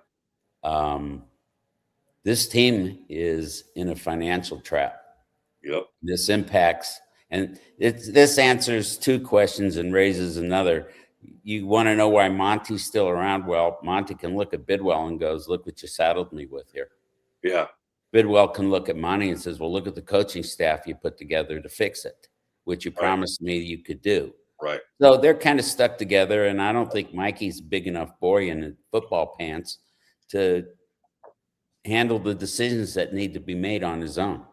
This team is in a financial trap. Yep. This impacts, and this answers two questions and raises another. You want to know why Monty's still around? Well, Monty can look at Bidwell and goes, "Look what you saddled me with here." Yeah. Bidwell can look at Monty and says, "Well, look at the coaching staff you put together to fix it, which you promised me you could do." Right. So they're kind of stuck together, and I don't think Mikey's a big enough boy in football pants to handle the decisions that need to be made on his own.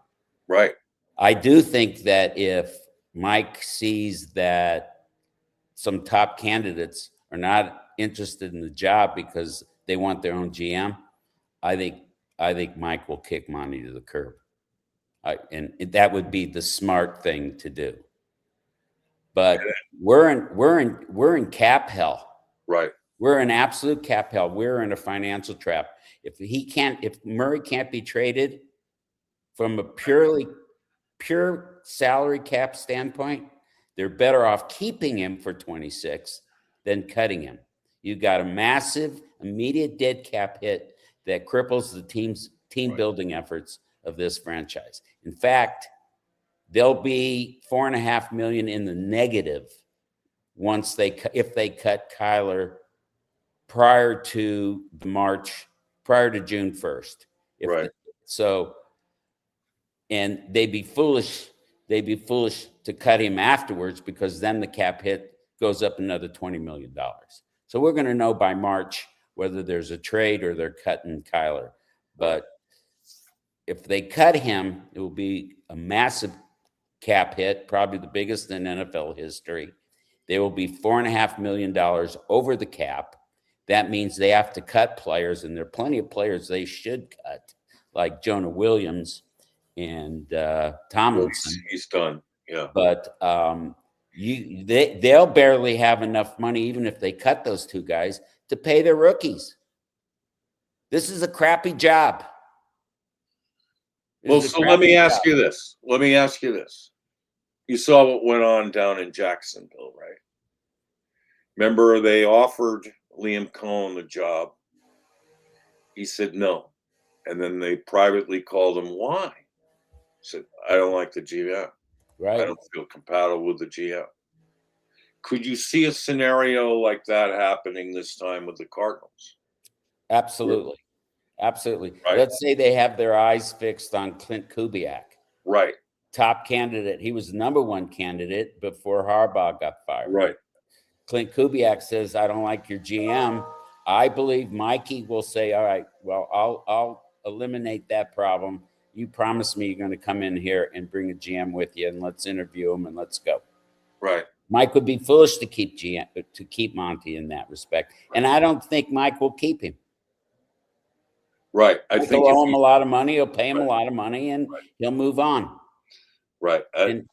Right. I do think that if Mike sees that some top candidates are not interested in the job because they want their own GM, I think Mike will kick Monty to the curb. And that would be the smart thing to do. But we're in cap hell. Right. We're in absolute cap hell. We're in a financial trap. If Murray can't be traded from a pure salary cap standpoint, they're better off keeping him for 26 than cutting him. You got a massive immediate dead cap hit that cripples the team building efforts of this franchise. In fact, they'll be $4.5 million in the negative if they cut Kyler prior to June 1st. Right. And they'd be foolish to cut him afterwards, because then the cap hit goes up another $20 million. So we're going to know by March whether there's a trade or they're cutting Kyler. But if they cut him, it will be a massive cap hit, probably the biggest in NFL history. They will be $4.5 million over the cap. That means they have to cut players, and there are plenty of players they should cut, like Jonah Williams and Tomlinson. He's done. Yeah. But they'll barely have enough money, even if they cut those two guys, to pay their rookies. This is a crappy job. Well, so let me ask you this. You saw what went on down in Jacksonville, right? Remember, they offered Liam Cohen the job. He said no. And then they privately called him. Why? He said, "I don't like the GM. Right. I don't feel compatible with the GM." Could you see a scenario like that happening this time with the Cardinals? Absolutely. Absolutely. Right. Let's say they have their eyes fixed on Klint Kubiak. Right. Top candidate. He was the #1 candidate before Harbaugh got fired. Right. Klint Kubiak says, "I don't like your GM." I believe Mikey will say, "All right, well, I'll eliminate that problem. You promised me you're going to come in here and bring a GM with you, and let's interview him and let's go." Right. Mike would be foolish to keep Monty in that respect, and I don't think Mike will keep him. Right. I think he'll owe him a lot of money. He'll pay him a lot of money, and he'll move on. Right. And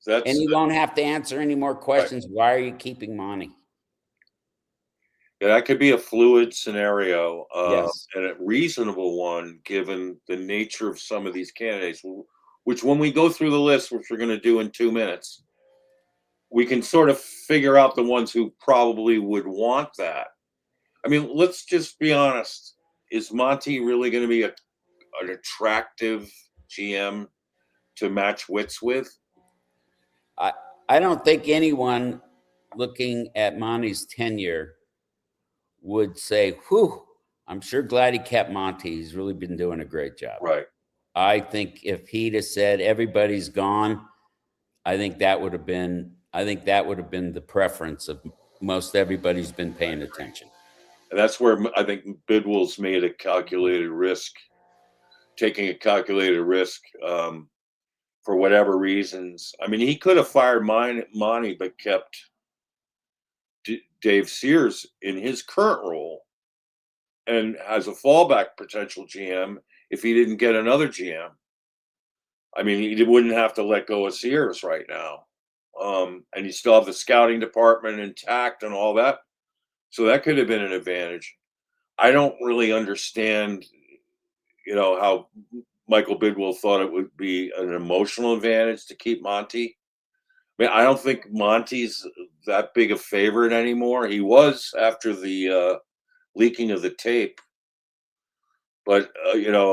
you won't have to answer any more questions. Right. Why are you keeping Monty? Yeah, that could be a fluid scenario, yes. And a reasonable one, given the nature of some of these candidates, which when we go through the list, which we're going to do in 2 minutes, we can sort of figure out the ones who probably would want that. I mean, let's just be honest. Is Monty really going to be an attractive GM to match wits with? I don't think anyone looking at Monty's tenure would say, "Whew, I'm sure glad he kept Monty. He's really been doing a great job. Right. I think if he'd have said everybody's gone, I think that would have been the preference of most everybody's been paying attention. And that's where I think Bidwell's made a calculated risk, taking a calculated risk for whatever reasons. I mean, he could have fired Monty, but kept Dave Sears in his current role and has a fallback potential GM if he didn't get another GM. I mean, he wouldn't have to let go of Sears right now. And you still have the scouting department intact and all that. So that could have been an advantage. I don't really understand, how Michael Bidwell thought it would be an emotional advantage to keep Monty. I mean, I don't think Monty's that big a favorite anymore. He was after the leaking of the tape. But,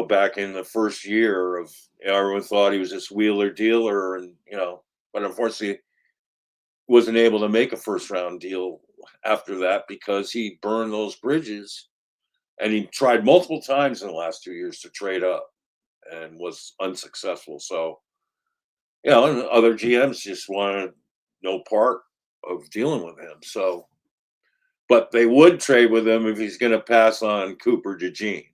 back in the first year of, everyone thought he was this wheeler dealer and, but unfortunately wasn't able to make a first round deal after that because he burned those bridges and he tried multiple times in the last 2 years to trade up and was unsuccessful. So, and other GMs just wanted no part of dealing with him. So, but they would trade with him if he's going to pass on Cooper DeJean.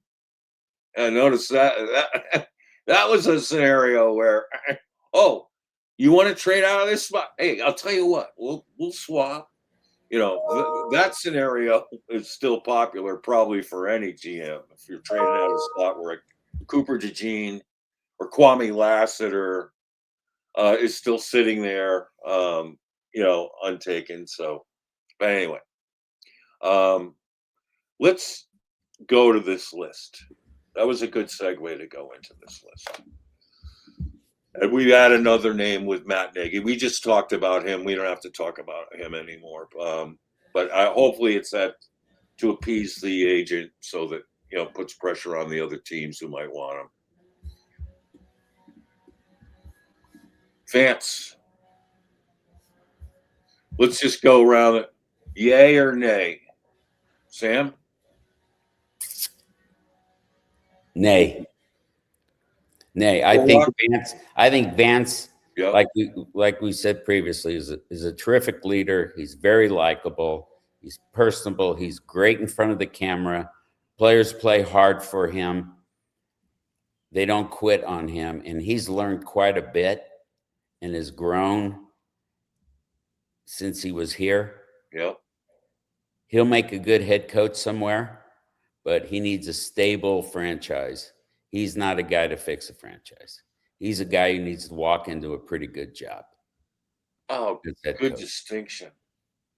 And notice that was a scenario where, oh, you want to trade out of this spot? Hey, I'll tell you what, we'll swap. That scenario is still popular probably for any GM. If you're trading out of a spot where Cooper DeJean or Kwame Lassiter is still sitting there, untaken. So, but anyway, let's go to this list. That was a good segue to go into this list. And we had another name with Matt Nagy. We just talked about him. We don't have to talk about him anymore. But hopefully it's that to appease the agent so that, puts pressure on the other teams who might want him. Vance. Let's just go around it. Yay or nay? Sam? Nay. I think Vance, Yep. like we said previously, is a terrific leader. He's very likable. He's personable. He's great in front of the camera. Players play hard for him. They don't quit on him. And he's learned quite a bit and has grown since he was here. Yep. He'll make a good head coach somewhere, but he needs a stable franchise. He's not a guy to fix a franchise. He's a guy who needs to walk into a pretty good job. Oh, good distinction.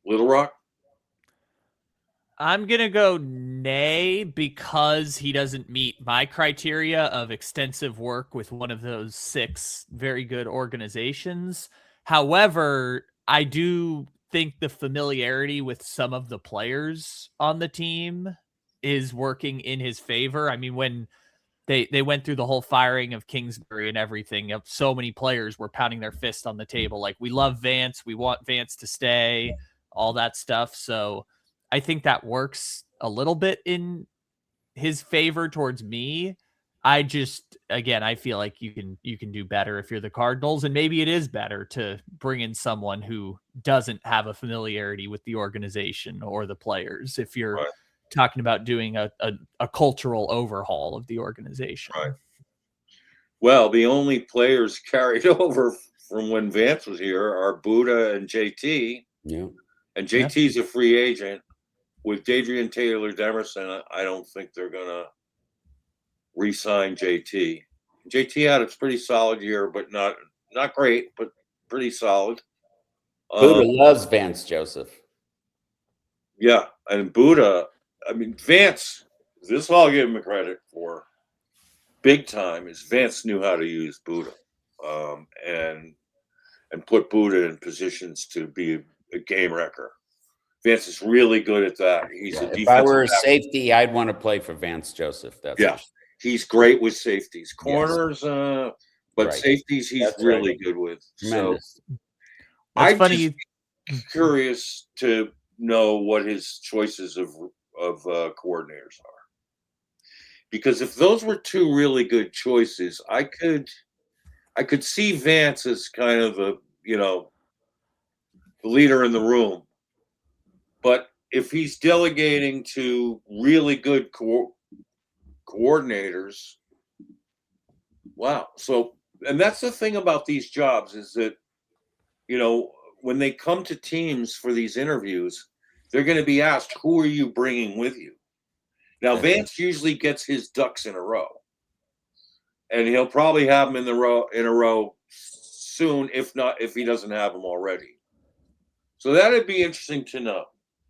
Little Rock? I'm going to go nay because he doesn't meet my criteria of extensive work with one of those 6 very good organizations. However, I do think the familiarity with some of the players on the team is working in his favor. I mean, when they went through the whole firing of Kingsbury and everything, so many players were pounding their fist on the table. Like, we love Vance. We want Vance to stay, all that stuff. So I think that works a little bit in his favor towards me. I feel like you can do better if you're the Cardinals, and maybe it is better to bring in someone who doesn't have a familiarity with the organization or the players if you're talking about doing a cultural overhaul of the organization. Right. Well, the only players carried over from when Vance was here are Buddha and JT. Yeah. And JT's a free agent. With Dadrian Taylor-Demerson, I don't think they're going to re-sign JT. JT had a pretty solid year, but not great, but pretty solid. Buddha loves Vance Joseph. Yeah, and Buddha, I mean, Vance, this I'll give him credit for big time, is Vance knew how to use Buddha and put Buddha in positions to be a game wrecker. Vance is really good at that. He's a defensive if I were a safety, I'd want to play for Vance Joseph. He's great with safeties. Corners, but safeties he's really good with. Tremendous. So I'm just curious to know what his choices of coordinators are. Because if those were two really good choices, I could see Vance as kind of the leader in the room. But if he's delegating to really good coordinators, wow. So, and that's the thing about these jobs is that, when they come to teams for these interviews, they're going to be asked, who are you bringing with you? Now, Vance usually gets his ducks in a row, and he'll probably have them in a row soon, if he doesn't have them already. So that'd be interesting to know.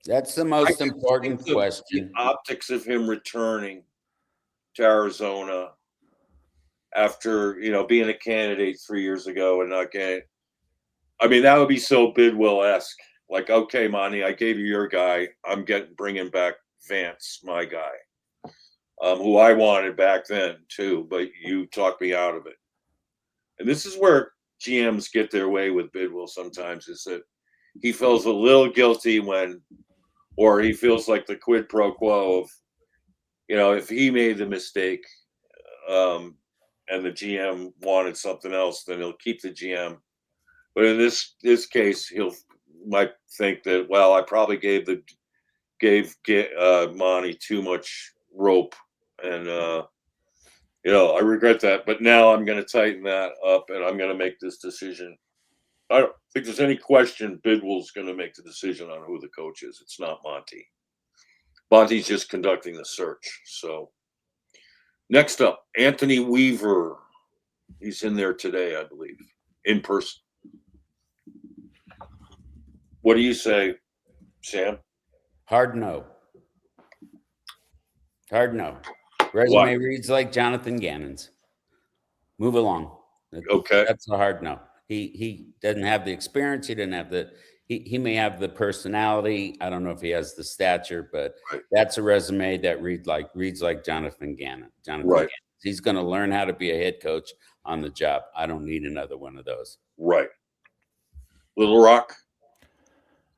That's the most important question. The optics of him returning to Arizona after, being a candidate 3 years ago and not getting. I mean, that would be so Bidwell-esque. Like, okay, Monty, I gave you your guy. I'm bringing back Vance, my guy, who I wanted back then too, but you talked me out of it. And this is where GMs get their way with Bidwell sometimes, is that he feels a little guilty or he feels like the quid pro quo of, if he made the mistake and the GM wanted something else, then he'll keep the GM. But in this case, might think that, well, I probably gave Monty too much rope, and I regret that. But now I'm going to tighten that up, and I'm going to make this decision. I don't think there's any question Bidwell's going to make the decision on who the coach is. It's not Monty. Monty's just conducting the search. So next up, Anthony Weaver. He's in there today, I believe, in person. What do you say, Sam? Hard no. Resume reads like Jonathan Gannon's. Move along. Okay. That's a hard no. He doesn't have the experience. He didn't have he may have the personality. I don't know if he has the stature, but that's a resume that reads like Jonathan Gannon. Gannon. He's going to learn how to be a head coach on the job. I don't need another one of those. Right. Little Rock.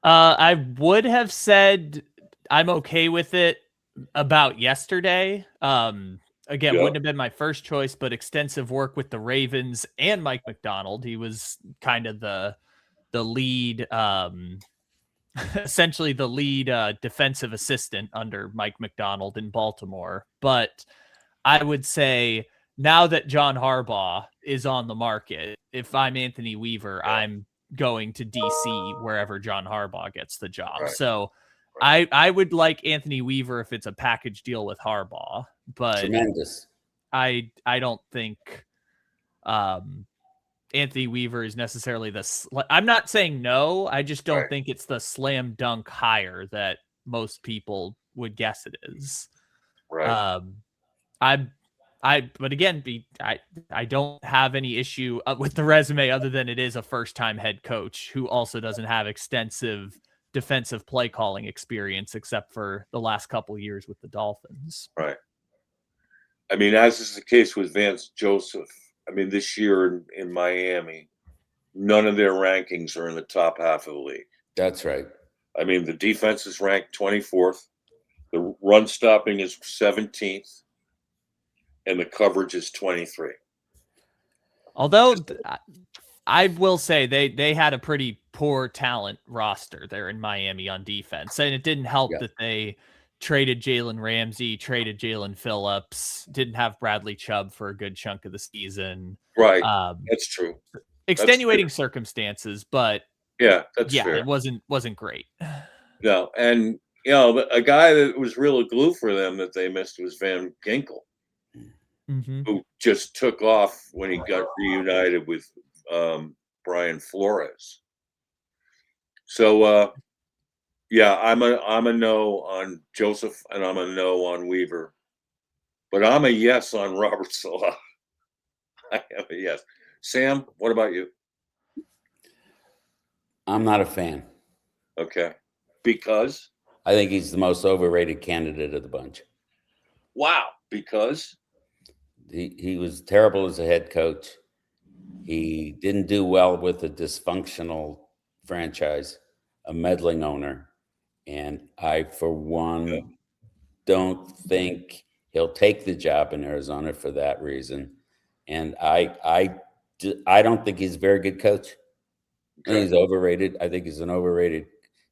I would have said I'm okay with it about yesterday. Wouldn't have been my first choice, but extensive work with the Ravens and Mike McDonald. He was kind of the lead, essentially the lead defensive assistant under Mike McDonald in Baltimore. But I would say now that John Harbaugh is on the market, if I'm Anthony Weaver, I'm going to DC wherever John Harbaugh gets the job. Right. So I would like Anthony Weaver if it's a package deal with Harbaugh, but tremendous. I don't think Anthony Weaver is necessarily I'm not saying no. I just don't think it's the slam dunk hire that most people would guess it is. Right. But again, I don't have any issue with the resume other than it is a first-time head coach who also doesn't have extensive defensive play calling experience except for the last couple of years with the Dolphins. Right. I mean, as is the case with Vance Joseph, I mean, this year in Miami, none of their rankings are in the top half of the league. That's right. I mean, the defense is ranked 24th. The run stopping is 17th. And the coverage is 23. Although I will say they had a pretty poor talent roster there in Miami on defense. And it didn't help that they traded Jalen Ramsey, traded Jalen Phillips, didn't have Bradley Chubb for a good chunk of the season. Right. That's true. Extenuating circumstances, but that's fair. It wasn't great. No, and a guy that was real glue for them that they missed was Van Ginkel. Mm-hmm. Who just took off when he got reunited with Brian Flores. So I'm a no on Joseph and I'm a no on Weaver, but I'm a yes on Robert Saleh. I am a yes. Sam, what about you? I'm not a fan. Okay, because I think he's the most overrated candidate of the bunch. Wow, because he was terrible as a head coach. He didn't do well with a dysfunctional franchise, a meddling owner. And I, for one, don't think He'll take the job in Arizona for that reason. And I don't think he's a very good coach. I think he's overrated. I think he's an overrated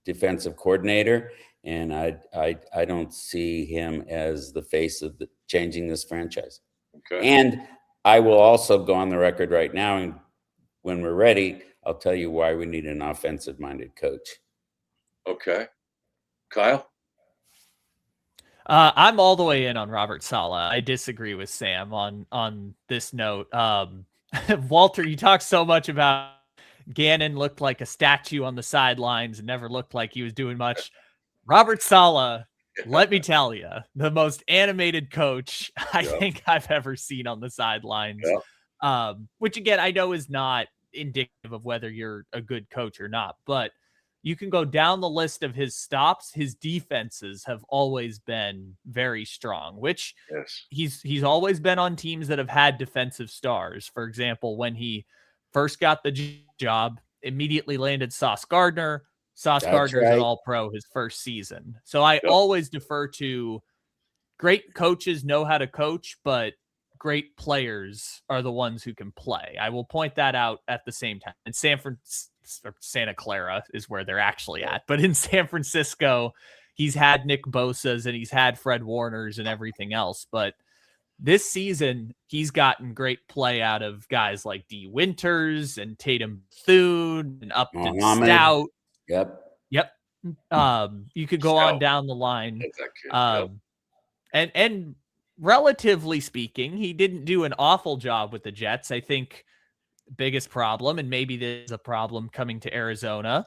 defensive coordinator. And I don't see him as the face of changing this franchise. Okay. And I will also go on the record right now, and when we're ready, I'll tell you why we need an offensive-minded coach. Okay. Kyle? I'm all the way in on Robert Saleh. I disagree with Sam on this note. Walter, you talk so much about Gannon looked like a statue on the sidelines and never looked like he was doing much. Robert Saleh, let me tell you, the most animated coach I think I've ever seen on the sidelines. Which again, I know is not indicative of whether you're a good coach or not, but you can go down the list of his stops. His defenses have always been very strong, which he's always been on teams that have had defensive stars. For example, when he first got the job, immediately landed Sauce Gardner. Sauce Gardner's an all-pro his first season. So I always defer to great coaches know how to coach, but great players are the ones who can play. I will point that out at the same time. In Santa Clara is where they're actually at. But in San Francisco, he's had Nick Bosa's and he's had Fred Warner's and everything else. But this season, he's gotten great play out of guys like D. Winters and Tatum Thune and Upton Stout. Yep. You could go on down the line. And relatively speaking, he didn't do an awful job with the Jets. I think biggest problem, and maybe this is a problem coming to Arizona,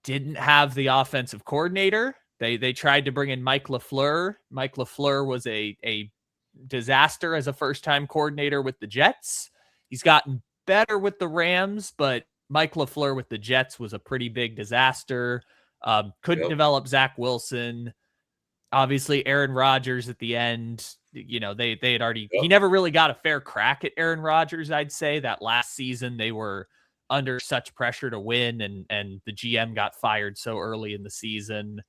didn't have the offensive coordinator. They tried to bring in Mike LaFleur. Mike LaFleur was a disaster as a first-time coordinator with the Jets. He's gotten better with the Rams, but Mike LaFleur with the Jets was a pretty big disaster. Couldn't develop Zach Wilson. Obviously, Aaron Rodgers at the end, they had already, he never really got a fair crack at Aaron Rodgers, I'd say. That last season, they were under such pressure to win, and the GM got fired so early in the season,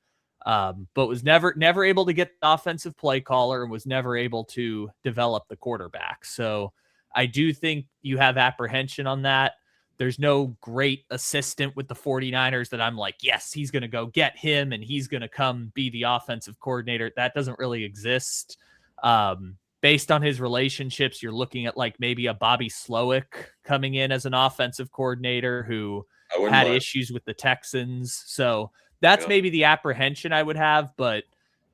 but was never able to get the offensive play caller and was never able to develop the quarterback. So I do think you have apprehension on that. There's no great assistant with the 49ers that I'm like, yes, he's going to go get him and he's going to come be the offensive coordinator. That doesn't really exist. Based on his relationships, you're looking at like maybe a Bobby Slowick coming in as an offensive coordinator who had issues with the Texans. So that's maybe the apprehension I would have. But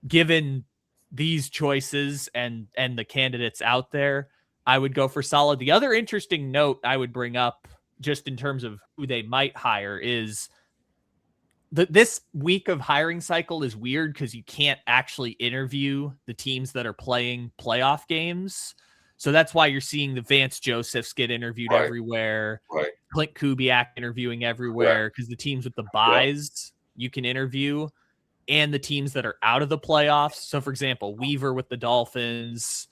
given these choices and the candidates out there, I would go for Saleh. The other interesting note I would bring up, just in terms of who they might hire, is this week of hiring cycle is weird because you can't actually interview the teams that are playing playoff games. So that's why you're seeing the Vance Josephs get interviewed everywhere. Klint Kubiak interviewing everywhere because the teams with the buys you can interview, and the teams that are out of the playoffs. So for example, Weaver with the Dolphins,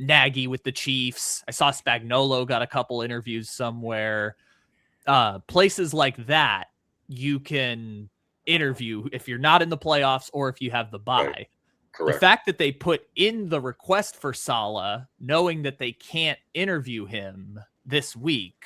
Nagy with the Chiefs. I saw Spagnuolo got a couple interviews somewhere. Places like that, you can interview if you're not in the playoffs or if you have the bye. The fact that they put in the request for Saleh, knowing that they can't interview him this week,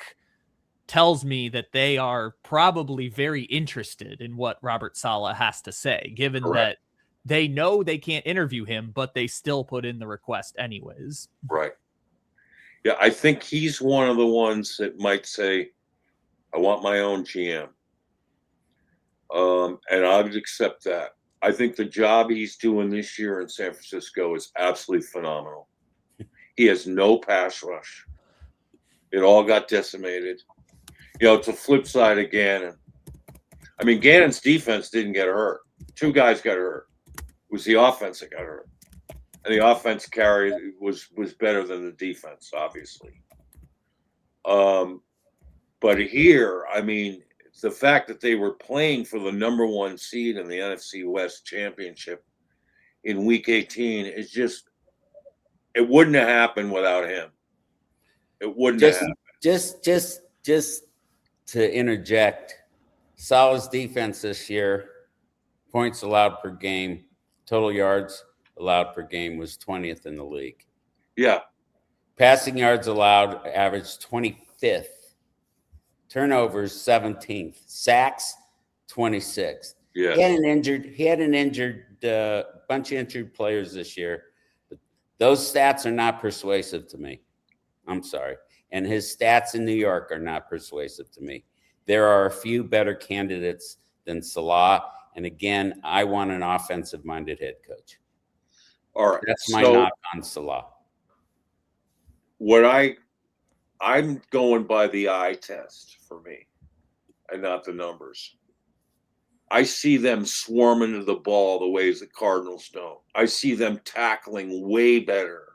tells me that they are probably very interested in what Robert Saleh has to say, given that they know they can't interview him, but they still put in the request anyways. Right. Yeah, I think he's one of the ones that might say, I want my own GM. And I would accept that. I think the job he's doing this year in San Francisco is absolutely phenomenal. He has no pass rush. It all got decimated. It's a flip side of Gannon. I mean, Gannon's defense didn't get hurt. Two guys got hurt. It was the offense that got hurt. And the offense carry was better than the defense, obviously. But here, I mean, the fact that they were playing for the number one seed in the NFC West Championship in Week 18 is just, it wouldn't have happened without him. It wouldn't have happened. Just to interject, Saleh's defense this year, points allowed per game, total yards, allowed per game was 20th in the league. Yeah. Passing yards allowed averaged 25th. Turnovers 17th. Sacks 26th. Yeah. He had an injured bunch of injured players this year. But those stats are not persuasive to me. I'm sorry. And his stats in New York are not persuasive to me. There are a few better candidates than Saleh. And again, I want an offensive-minded head coach. All right. That's my knock on Saleh. I'm going by the eye test for me and not the numbers. I see them swarming to the ball the ways the Cardinals don't. I see them tackling way better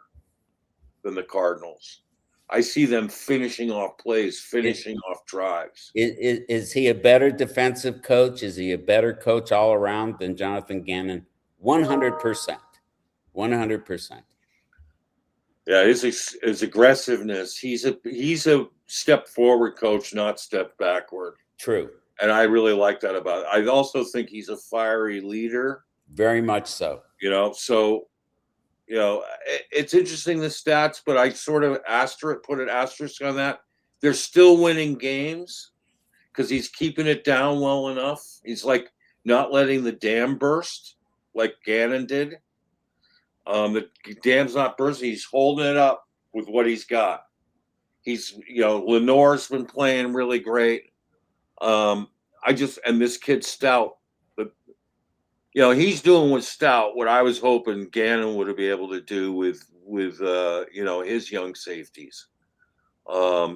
than the Cardinals. I see them finishing off plays, finishing off drives. Is he a better defensive coach? Is he a better coach all around than Jonathan Gannon? 100%. 100%. Yeah, his aggressiveness. He's a step forward coach, not step backward. True. And I really like that about it. I also think he's a fiery leader. Very much so. It's interesting, the stats, but I sort of put an asterisk on that. They're still winning games because he's keeping it down well enough. He's like not letting the dam burst like Gannon did. The dam's not bursting. He's holding it up with what he's got. Lenore's been playing really great. And this kid Stout, but he's doing with Stout what I was hoping Gannon would be able to do with his young safeties.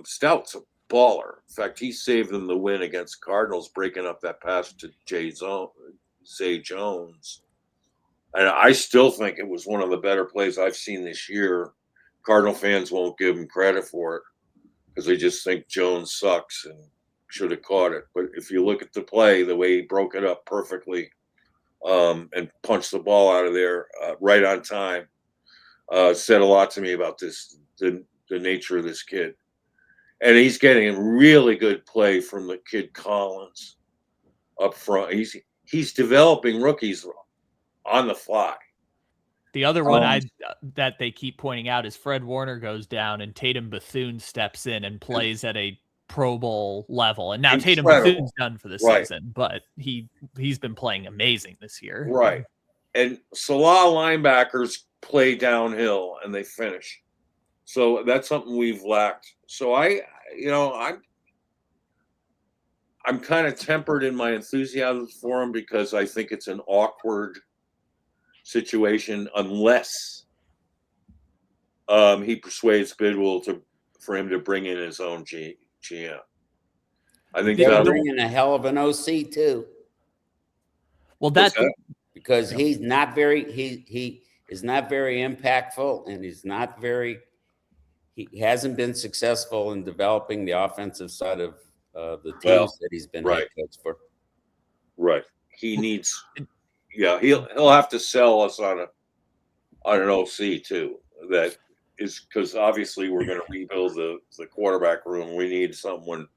Stout's a baller. In fact, he saved them the win against Cardinals, breaking up that pass to Zay Jones. And I still think it was one of the better plays I've seen this year. Cardinal fans won't give him credit for it because they just think Jones sucks and should have caught it. But if you look at the play, the way he broke it up perfectly and punched the ball out of there right on time, said a lot to me about the nature of this kid. And he's getting a really good play from the kid Collins up front. He's developing rookies on the fly. The other one that they keep pointing out is Fred Warner goes down and Tatum Bethune steps in and plays at a Pro Bowl level. And now Tatum Bethune's done for the season, but he's been playing amazing this year. Right. And Saleh linebackers play downhill and they finish. So that's something we've lacked. So I'm kind of tempered in my enthusiasm for him because I think it's an awkward situation unless he persuades Bidwell for him to bring in his own GM. I think they're bringing a hell of an OC too. Well, because he's not very he is not very impactful, and he hasn't been successful in developing the offensive side of the teams that he's been head coach for. Right. He needs. Yeah, he'll have to sell us on an OC too. That is because obviously we're going to rebuild the quarterback room. We need someone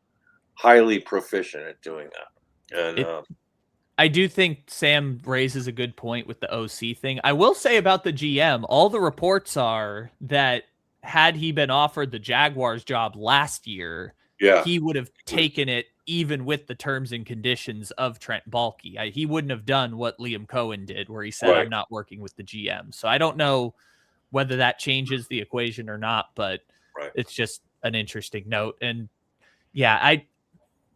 highly proficient at doing that. And I do think Sam raises a good point with the OC thing. I will say about the GM, all the reports are that had he been offered the Jaguars job last year, he would have taken it even with the terms and conditions of Trent Baalke. He wouldn't have done what Liam Cohen did, where he said, I'm not working with the GM. So I don't know whether that changes the equation or not, but it's just an interesting note. And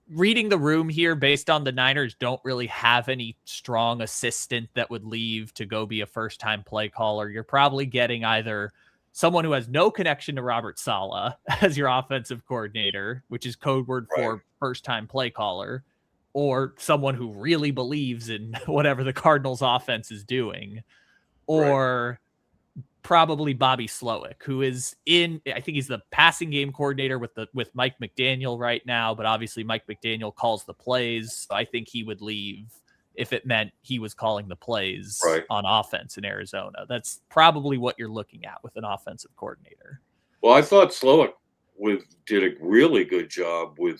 reading the room here, based on the Niners don't really have any strong assistant that would leave to go be a first-time play caller. You're probably getting either someone who has no connection to Robert Saleh as your offensive coordinator, which is code word for first-time play caller, or someone who really believes in whatever the Cardinals offense is doing, or probably Bobby Slowick, who is I think he's the passing game coordinator with Mike McDaniel right now, but obviously Mike McDaniel calls the plays. So I think he would leave if it meant he was calling the plays on offense in Arizona. That's probably what you're looking at with an offensive coordinator. Well, I thought Slowick did a really good job with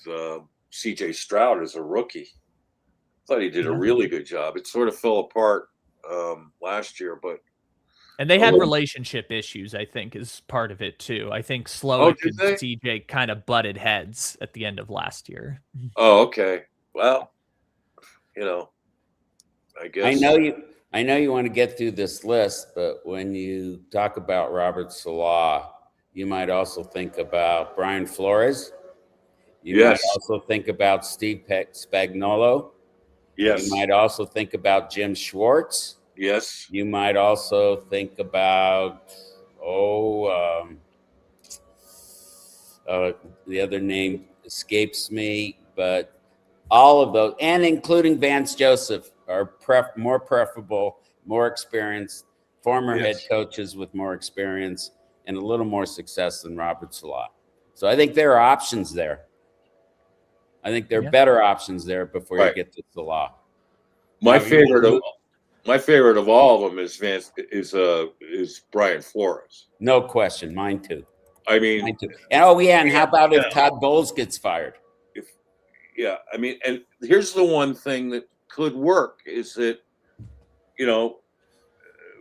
C.J. Stroud as a rookie. I thought he did a really good job. It sort of fell apart last year, but And they had relationship issues, I think, is part of it too. I think Slowick and CJ kind of butted heads at the end of last year. Oh, okay. Well, I guess I know you want to get through this list, but when you talk about Robert Saleh, you might also think about Brian Flores. You might also think about Steve Spagnuolo. Yes. You might also think about Jim Schwartz. Yes. You might also think about, the other name escapes me, but all of those, and including Vance Joseph, are more preferable, more experienced, former head coaches with more experience and a little more success than Robert Saleh. So I think there are options there. I think there are better options there before you get to Saleh. My favorite of all of them is Brian Flores. No question, mine too. I mean, mine too. And how about if Todd Bowles gets fired? And here's the one thing that could work is that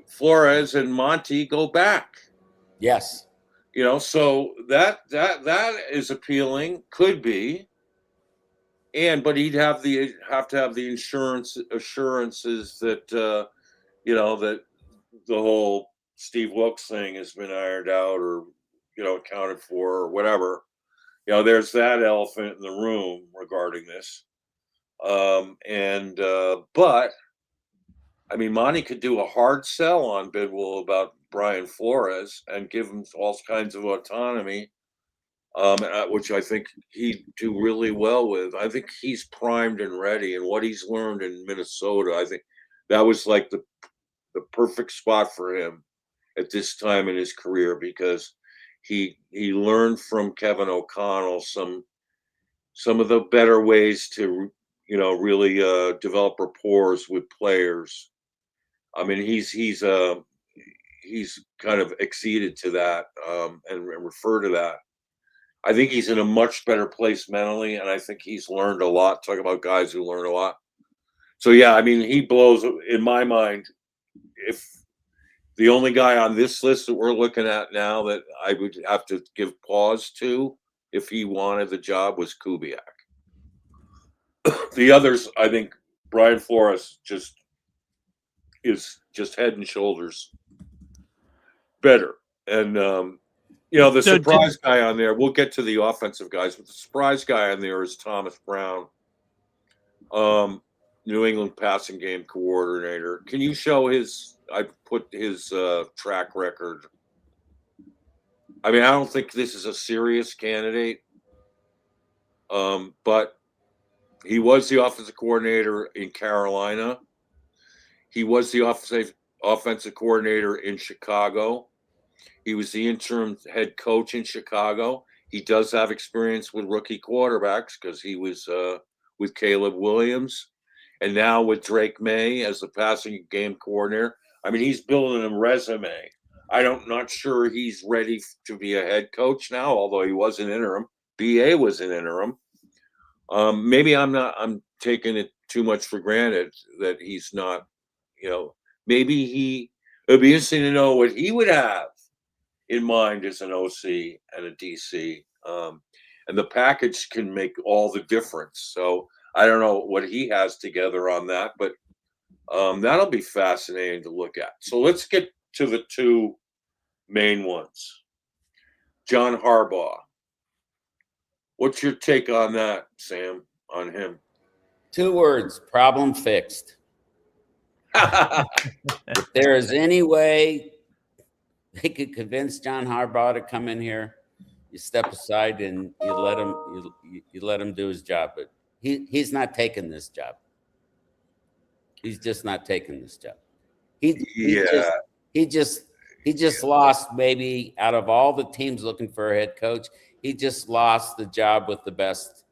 Flores and Monti go back. Yes. So that is appealing, could be. But he'd have to have the assurances that that the whole Steve Wilkes thing has been ironed out or accounted for or whatever. There's that elephant in the room regarding this. But I mean, Monty could do a hard sell on Bidwell about Brian Flores and give him all kinds of autonomy, which I think he'd do really well with. I think he's primed and ready, and what he's learned in Minnesota, I think that was like the perfect spot for him at this time in his career, because he learned from Kevin O'Connell some of the better ways to really develop rapport with players. I mean, he's kind of acceded to that and refer to that. I think he's in a much better place mentally, and I think he's learned a lot. Talk about guys who learn a lot. So yeah, I mean, he blows in my mind. If the only guy on this list that we're looking at now that I would have to give pause to if he wanted the job was Kubiak. The others, I think Brian Flores is just head and shoulders better. And the surprise guy on there, we'll get to the offensive guys, but the surprise guy on there is Thomas Brown, New England passing game coordinator. Can you show I put his track record? I mean, I don't think this is a serious candidate, but he was the offensive coordinator in Carolina. He was the offensive coordinator in Chicago. He was the interim head coach in Chicago. He does have experience with rookie quarterbacks because he was with Caleb Williams, and now with Drake May as the passing game coordinator. I mean, he's building a resume. I'm not sure he's ready to be a head coach now, although he was an interim. BA was an interim. Maybe I'm taking it too much for granted that he's not, maybe it'd be interesting to know what he would have in mind as an OC and a DC. And the package can make all the difference. So I don't know what he has together on that, but that'll be fascinating to look at. So let's get to the two main ones. John Harbaugh. What's your take on that, Sam, on him? 2 words: problem fixed. If there is any way they could convince John Harbaugh to come in here, you step aside and you let him do his job. But he's not taking this job. He's just not taking this job. He just lost, maybe out of all the teams looking for a head coach, he just lost the job with the best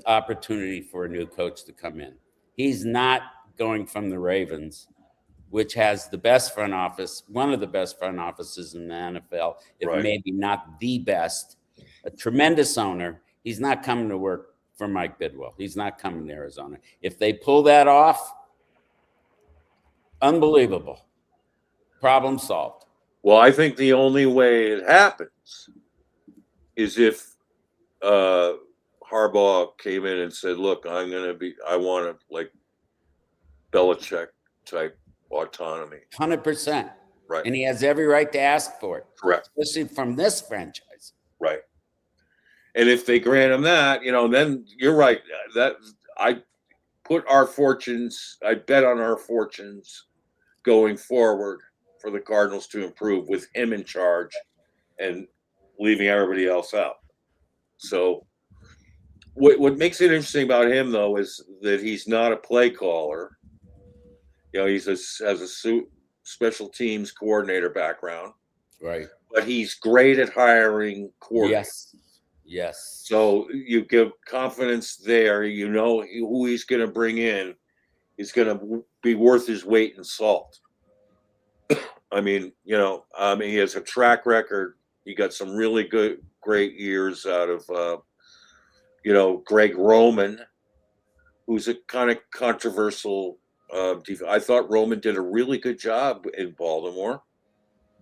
opportunity for a new coach to come in. He's not going from the Ravens, which has the best front office, one of the best front offices in the NFL, if maybe not the best, a tremendous owner. He's not coming to work for Mike Bidwell. He's not coming to Arizona. If they pull that off, unbelievable. Problem solved. Well, I think the only way it happens is if Harbaugh came in and said, "Look, I want to like Belichick type autonomy." 100%. Right. And he has every right to ask for it. Correct. Especially from this franchise. Right. And if they grant him that, then you're right. That I bet on our fortunes going forward for the Cardinals to improve with him in charge and leaving everybody else out. So what makes it interesting about him, though, is that he's not a play caller. Has a special teams coordinator background. Right. But he's great at hiring coordinators. Yes. So you give confidence there. Who he's going to bring in is going to be worth his weight in salt. I mean, he has a track record. He got some really great years out of, Greg Roman, who's a kind of controversial. I thought Roman did a really good job in Baltimore,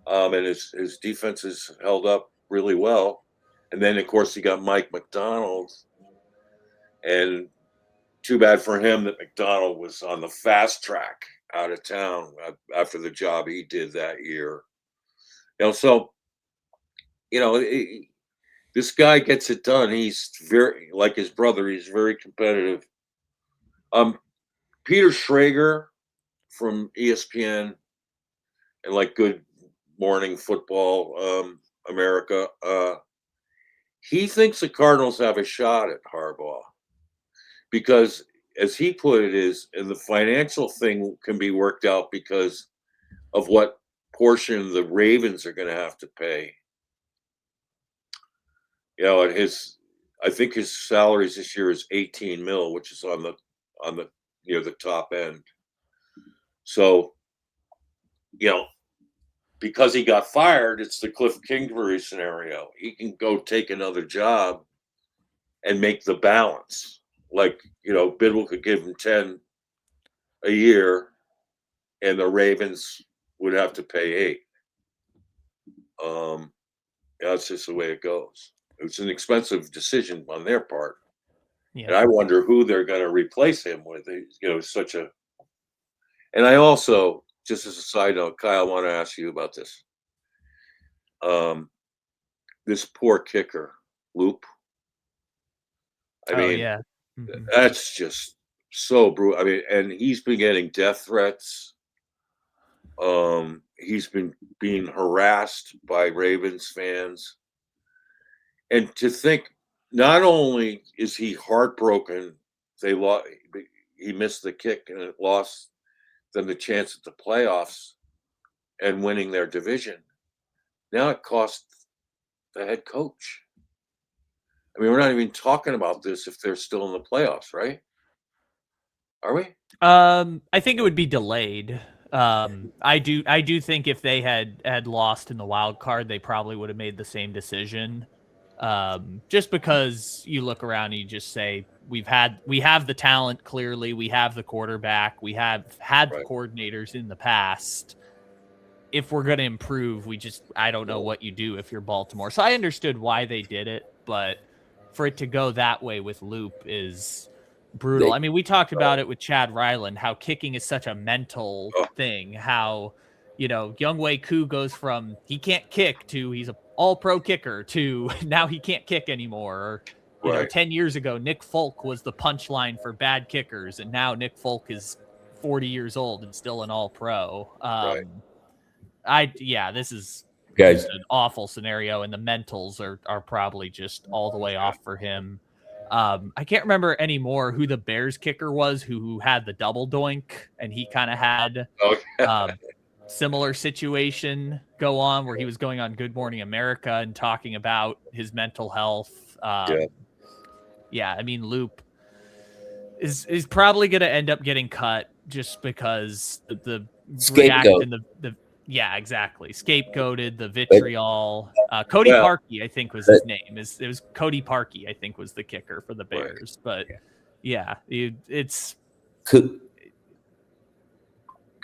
and his defense has held up really well. And then, of course, he got Mike McDonald, and too bad for him that McDonald was on the fast track out of town after the job he did that year. This guy gets it done. He's very, like his brother, he's very competitive. Peter Schrager from ESPN and like Good Morning Football America, he thinks the Cardinals have a shot at Harbaugh because, as he put it, and the financial thing can be worked out because of what portion the Ravens are going to have to pay. And I think his salaries this year is $18 million, which is on the near the top end. So, because he got fired, it's the Cliff Kingsbury scenario. He can go take another job and make the balance. Like, Bidwell could give him 10 a year, and the Ravens would have to pay 8. That's just the way it goes. It's an expensive decision on their part. Yeah. And I wonder who they're going to replace him with. And I also, just as a side note, Kyle, I want to ask you about this. This poor kicker, Loop. I mean, yeah. Mm-hmm. That's just so brutal. I mean, and he's been getting death threats. He's been being harassed by Ravens fans. And to think, not only is he heartbroken, he missed the kick and it lost them the chance at the playoffs and winning their division. Now it cost the head coach. I mean, we're not even talking about this if they're still in the playoffs, right? Are we? I think it would be delayed. I do think if they had lost in the wild card, they probably would have made the same decision. Just because you look around and you just say, we have the talent, clearly, we have the quarterback, we have had the coordinators in the past. If we're going to improve, I don't know what you do if you're Baltimore. So I understood why they did it, but for it to go that way with Loop is brutal. I mean, we talked about it with Chad Ryland, how kicking is such a mental thing, how, Younghoe Koo goes from he can't kick to he's a all-pro kicker to now he can't kick anymore. Or, 10 years ago, Nick Folk was the punchline for bad kickers, and now Nick Folk is 40 years old and still an all-pro. This is just an awful scenario, and the mentals are probably just all the way off for him. I can't remember anymore who the Bears kicker was who had the double doink, and he kind of had similar situation go on where he was going on Good Morning America and talking about his mental health. I mean, Loop is probably going to end up getting cut just because the scapegoat. Exactly. Scapegoated, the vitriol. Cody Parkey, I think, was his name. It was Cody Parkey, I think, was the kicker for the Bears. But it's. Go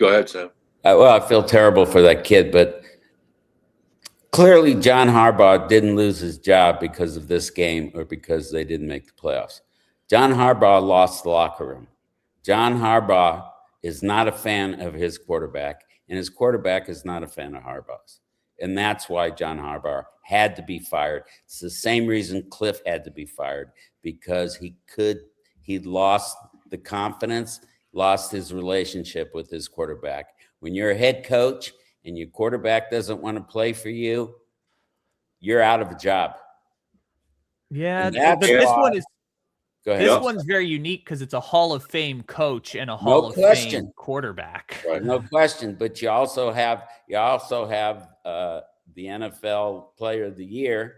ahead, Sam. Well, I feel terrible for that kid, but clearly John Harbaugh didn't lose his job because of this game or because they didn't make the playoffs. John Harbaugh lost the locker room. John Harbaugh is not a fan of his quarterback, and his quarterback is not a fan of Harbaugh's. And that's why John Harbaugh had to be fired. It's the same reason Cliff had to be fired, because he lost the confidence, lost his relationship with his quarterback. When you're a head coach and your quarterback doesn't want to play for you, you're out of a job. Yeah, but this one's very unique because it's a Hall of Fame coach and a Hall of Fame quarterback. Right. No question. But you also have the NFL Player of the Year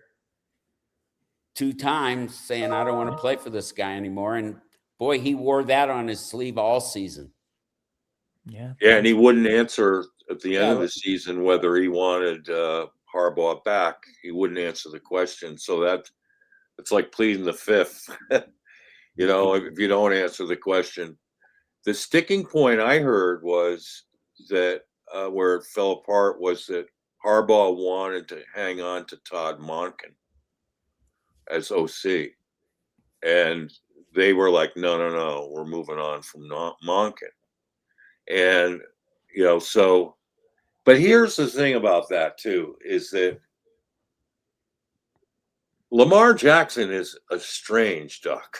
2 times saying, I don't want to play for this guy anymore. And boy, he wore that on his sleeve all season. Yeah, and he wouldn't answer at the end of the season whether he wanted Harbaugh back. He wouldn't answer the question. So it's like pleading the fifth. If you don't answer the question. The sticking point I heard was that where it fell apart was that Harbaugh wanted to hang on to Todd Monken as OC. And they were like, no, we're moving on from Monken. And, but here's the thing about that too, is that Lamar Jackson is a strange duck.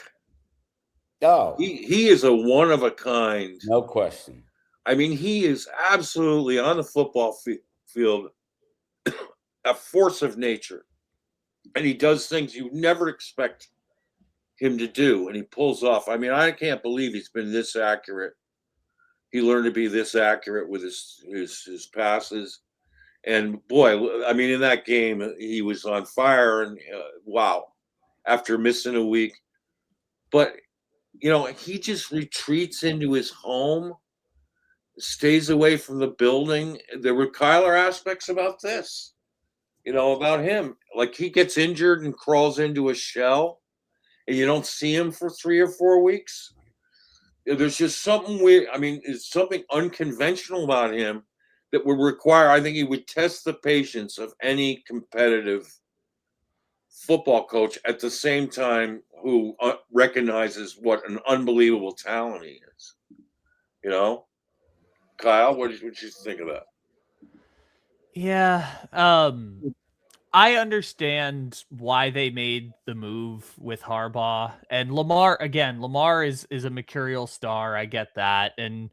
Oh, he is a one of a kind. No question. I mean, he is absolutely on the football field a force of nature, and he does things you never expect him to do, and he pulls off. I mean, I can't believe he's been this accurate. He learned to be this accurate with his passes, and boy, I mean, in that game he was on fire, and wow, after missing a week, but. He just retreats into his home, stays away from the building. There were Kyler aspects about this, about him. Like he gets injured and crawls into a shell, and you don't see him for 3 or 4 weeks. There's just something weird. I mean, it's something unconventional about him that would require, I think he would test the patience of any competitive football coach at the same time who recognizes what an unbelievable talent he is. Kyle, what did you think of that? Yeah. I understand why they made the move with Harbaugh and Lamar. Again, Lamar is a mercurial star. I get that. And,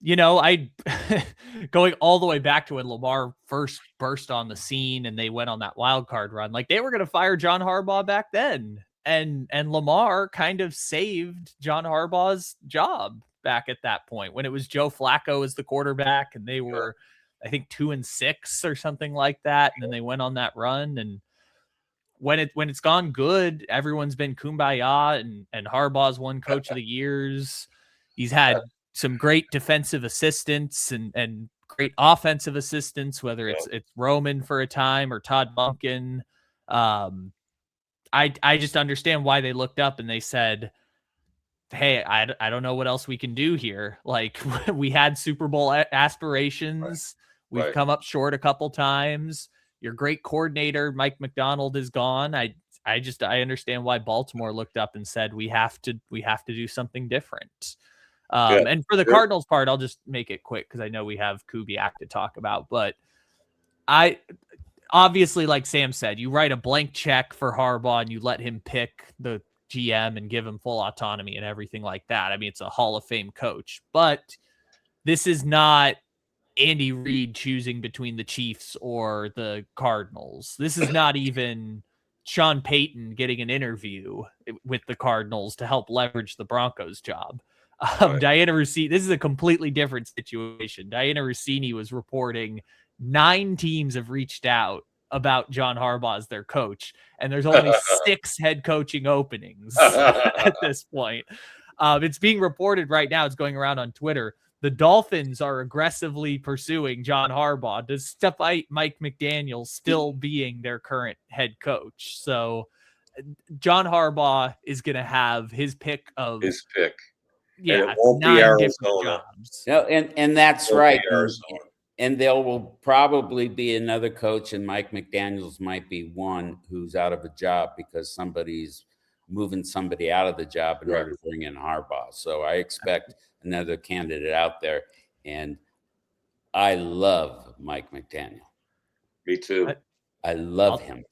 I going all the way back to when Lamar first burst on the scene and they went on that wild card run, like they were going to fire John Harbaugh back then. And Lamar kind of saved John Harbaugh's job back at that point when it was Joe Flacco as the quarterback and they were, I think 2-6 or something like that. And then they went on that run. And when it's gone good, everyone's been kumbaya and Harbaugh's won coach of the years. He's had some great defensive assistants and great offensive assistants, whether it's Roman for a time or Todd Monken. I just understand why they looked up and they said, hey, I don't know what else we can do here. Like we had Super Bowl aspirations. Right. We've come up short a couple times. Your great coordinator, Mike McDonald, is gone. I understand why Baltimore looked up and said, we have to do something different. And for the Cardinals part, I'll just make it quick because I know we have Kubiak to talk about, but I obviously, like Sam said, you write a blank check for Harbaugh and you let him pick the GM and give him full autonomy and everything like that. I mean, it's a Hall of Fame coach, but this is not Andy Reid choosing between the Chiefs or the Cardinals. This is not even Sean Payton getting an interview with the Cardinals to help leverage the Broncos job. Diana Rossini, this is a completely different situation. Diana Rossini was reporting 9 teams have reached out about John Harbaugh as their coach, and there's only 6 head coaching openings at this point. It's being reported right now. It's going around on Twitter. The Dolphins are aggressively pursuing John Harbaugh, despite Mike McDaniel still being their current head coach. So John Harbaugh is going to have his pick. Yeah, it won't be 9 different Arizona. jobs. No, and that's Won't be right. Arizona. And there will probably be another coach, and Mike McDaniels might be one who's out of a job because somebody's moving somebody out of the job in order to bring in Harbaugh. So I expect another candidate out there. And I love Mike McDaniel. Me too. I love him.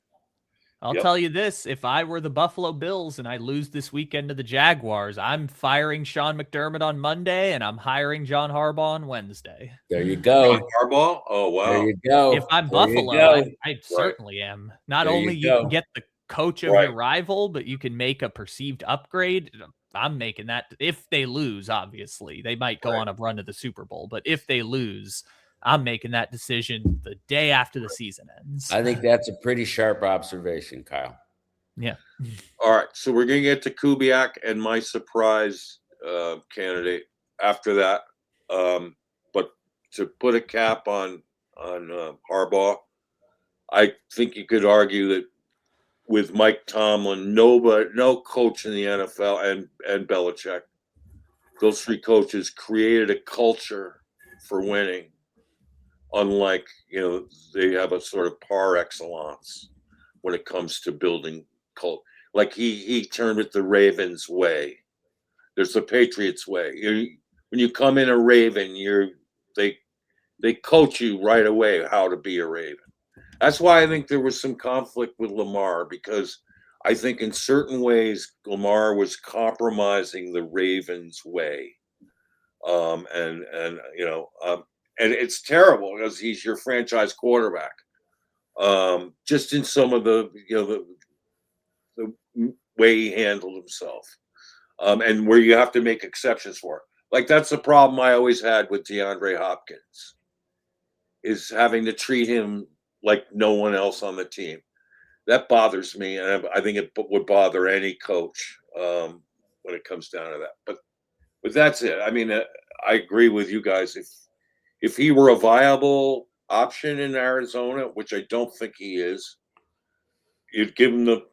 I'll tell you this, if I were the Buffalo Bills and I lose this weekend to the Jaguars, I'm firing Sean McDermott on Monday and I'm hiring John Harbaugh on Wednesday. There you go. John Harbaugh? Oh, wow. There you go. If I'm There you Buffalo, go. I certainly am. Not There only you you can go. get the coach of your rival, but you can make a perceived upgrade. I'm making that. If they lose, obviously. They might go on a run to the Super Bowl, but if they lose, I'm making that decision the day after the season ends. I think that's a pretty sharp observation, Kyle. Yeah. All right. So we're going to get to Kubiak and my surprise candidate after that. But to put a cap on Harbaugh, I think you could argue that with Mike Tomlin, no coach in the NFL and Belichick, those 3 coaches created a culture for winning. Unlike, they have a sort of par excellence when it comes to building cult. Like he turned it the Ravens way. There's the Patriots way. When you come in a Raven, they coach you right away how to be a Raven. That's why I think there was some conflict with Lamar, because I think in certain ways Lamar was compromising the Ravens way. And it's terrible because he's your franchise quarterback. Just in some of the way he handled himself, and where you have to make exceptions for. Like that's the problem I always had with DeAndre Hopkins, is having to treat him like no one else on the team. That bothers me, and I think it would bother any coach when it comes down to that. But that's it. I mean, I agree with you guys. If he were a viable option in Arizona, which I don't think he is, you'd give him the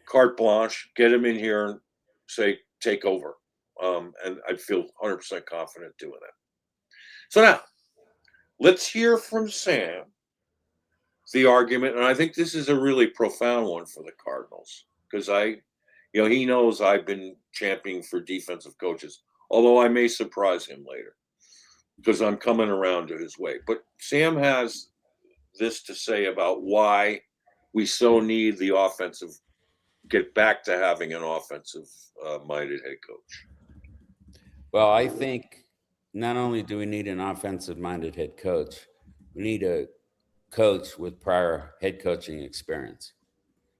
carte blanche, get him in here and say, take over. And I'd feel 100% confident doing that. So now, let's hear from Sam the argument, and I think this is a really profound one for the Cardinals, because he knows I've been championing for defensive coaches, although I may surprise him later, because I'm coming around to his way. But Sam has this to say about why we so need the offensive, get back to having an offensive minded head coach. Well, I think not only do we need an offensive minded head coach, we need a coach with prior head coaching experience.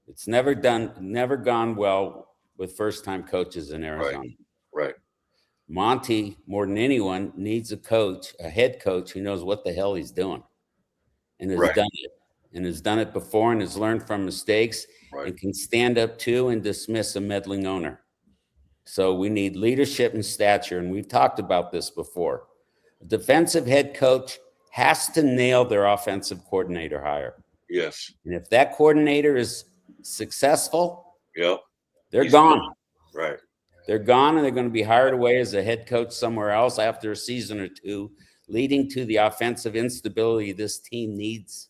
It's never gone well with first time coaches in Arizona. Right. Monty, more than anyone, needs a head coach who knows what the hell he's doing and has done it, and has done it before, and has learned from mistakes, and can stand up to and dismiss a meddling owner. So we need leadership and stature, and we've talked about this before. A defensive head coach has to nail their offensive coordinator hire. Yes. And if that coordinator is successful, he's gone. Right. They're gone, and they're going to be hired away as a head coach somewhere else after a season or two, leading to the offensive instability this team needs.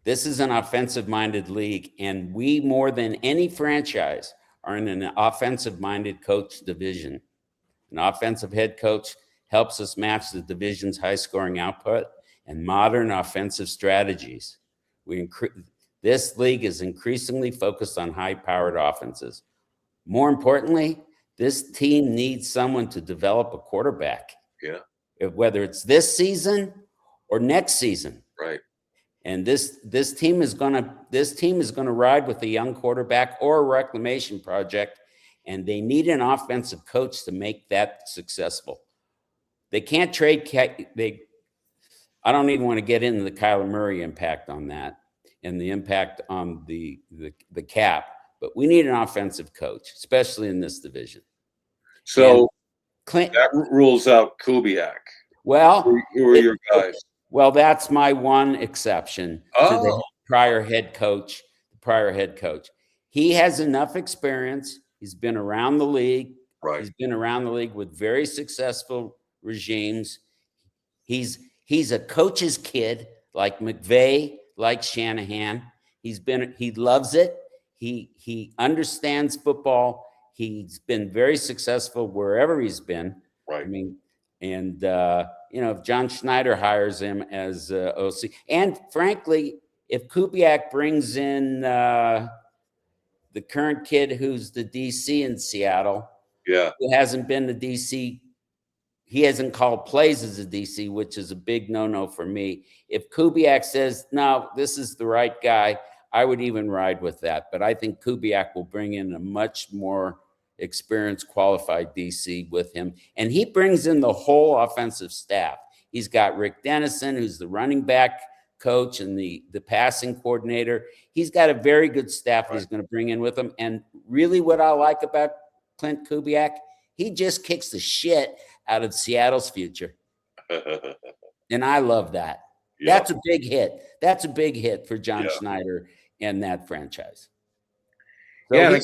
This is an offensive-minded league, and we, more than any franchise, are in an offensive-minded coach division. An offensive head coach helps us match the division's high-scoring output and modern offensive strategies. This league is increasingly focused on high-powered offenses. More importantly, this team needs someone to develop a quarterback. Yeah. Whether it's this season or next season. Right. And this team is gonna ride with a young quarterback or a reclamation project, and they need an offensive coach to make that successful. They can't trade. I don't even want to get into the Kyler Murray impact on that and the impact on the cap. But we need an offensive coach, especially in this division. So that rules out Kubiak. Well, who are your guys? Well, that's my one exception to the prior head coach. He has enough experience. He's been around the league Right. He's been around the league with very successful regimes. He's a coach's kid, like McVay, like Shanahan. He loves it. He understands football. He's been very successful wherever he's been. Right. I mean, and if John Schneider hires him as OC, and frankly, if Kubiak brings in the current kid who's the DC in Seattle, who hasn't been to DC, he hasn't called plays as a DC, which is a big no-no for me. If Kubiak says, no, this is the right guy, I would even ride with that. But I think Kubiak will bring in a much more experienced, qualified DC with him. And he brings in the whole offensive staff. He's got Rick Dennison, who's the running back coach and the passing coordinator. He's got a very good staff he's going to bring in with him. And really what I like about Klint Kubiak, he just kicks the shit out of Seattle's future. And I love that. Yep. That's a big hit. That's a big hit for John Schneider and that franchise. So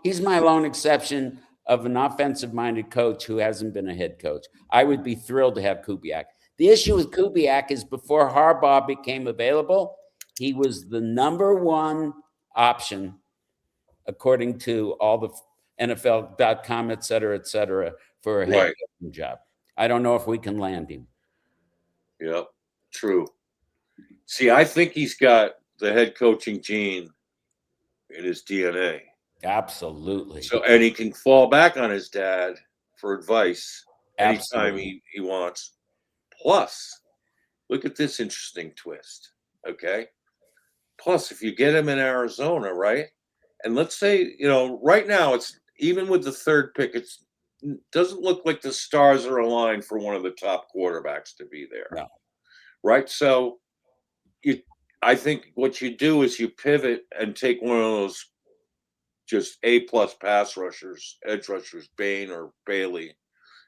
he's my lone exception of an offensive-minded coach who hasn't been a head coach. I would be thrilled to have Kubiak. The issue with Kubiak is before Harbaugh became available, he was the number one option, according to all the NFL.com, et cetera, for a head coaching job. I don't know if we can land him. Yep, true. See, I think he's got the head coaching gene in his DNA. Absolutely. So, and he can fall back on his dad for advice anytime he wants. Plus, look at this interesting twist, okay? Plus, if you get him in Arizona, right? And let's say, right now, it's even with the third pick, it doesn't look like the stars are aligned for one of the top quarterbacks to be there. No. Right? So, I think what you do is you pivot and take one of those just A-plus pass rushers, edge rushers, Bain or Bailey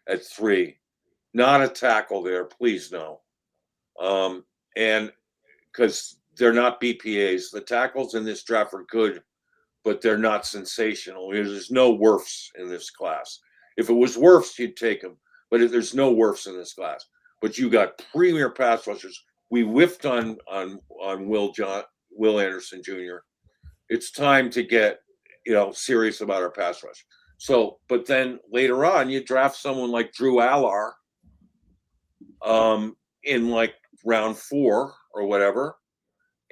at 3. Not a tackle there, please no. And because they're not BPAs. The tackles in this draft are good, but they're not sensational. There's no Wirfs in this class. If it was Wirfs, you'd take them. But there's no Wirfs in this class. But you got premier pass rushers. We whiffed on Will Anderson Jr. It's time to get serious about our pass rush. So, but then later on, you draft someone like Drew Allar in like round 4 or whatever.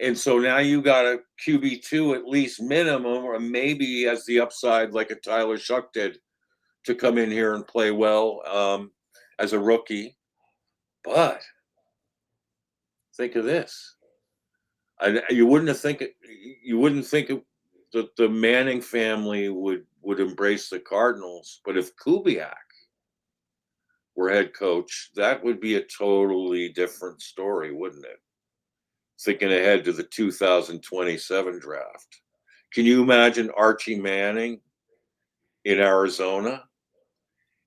And so now you got a QB2 at least minimum, or maybe he has the upside like a Tyler Shuck did to come in here and play well as a rookie. But think of this. You wouldn't think that the Manning family would embrace the Cardinals, but if Kubiak were head coach, that would be a totally different story, wouldn't it? Thinking ahead to the 2027 draft. Can you imagine Archie Manning in Arizona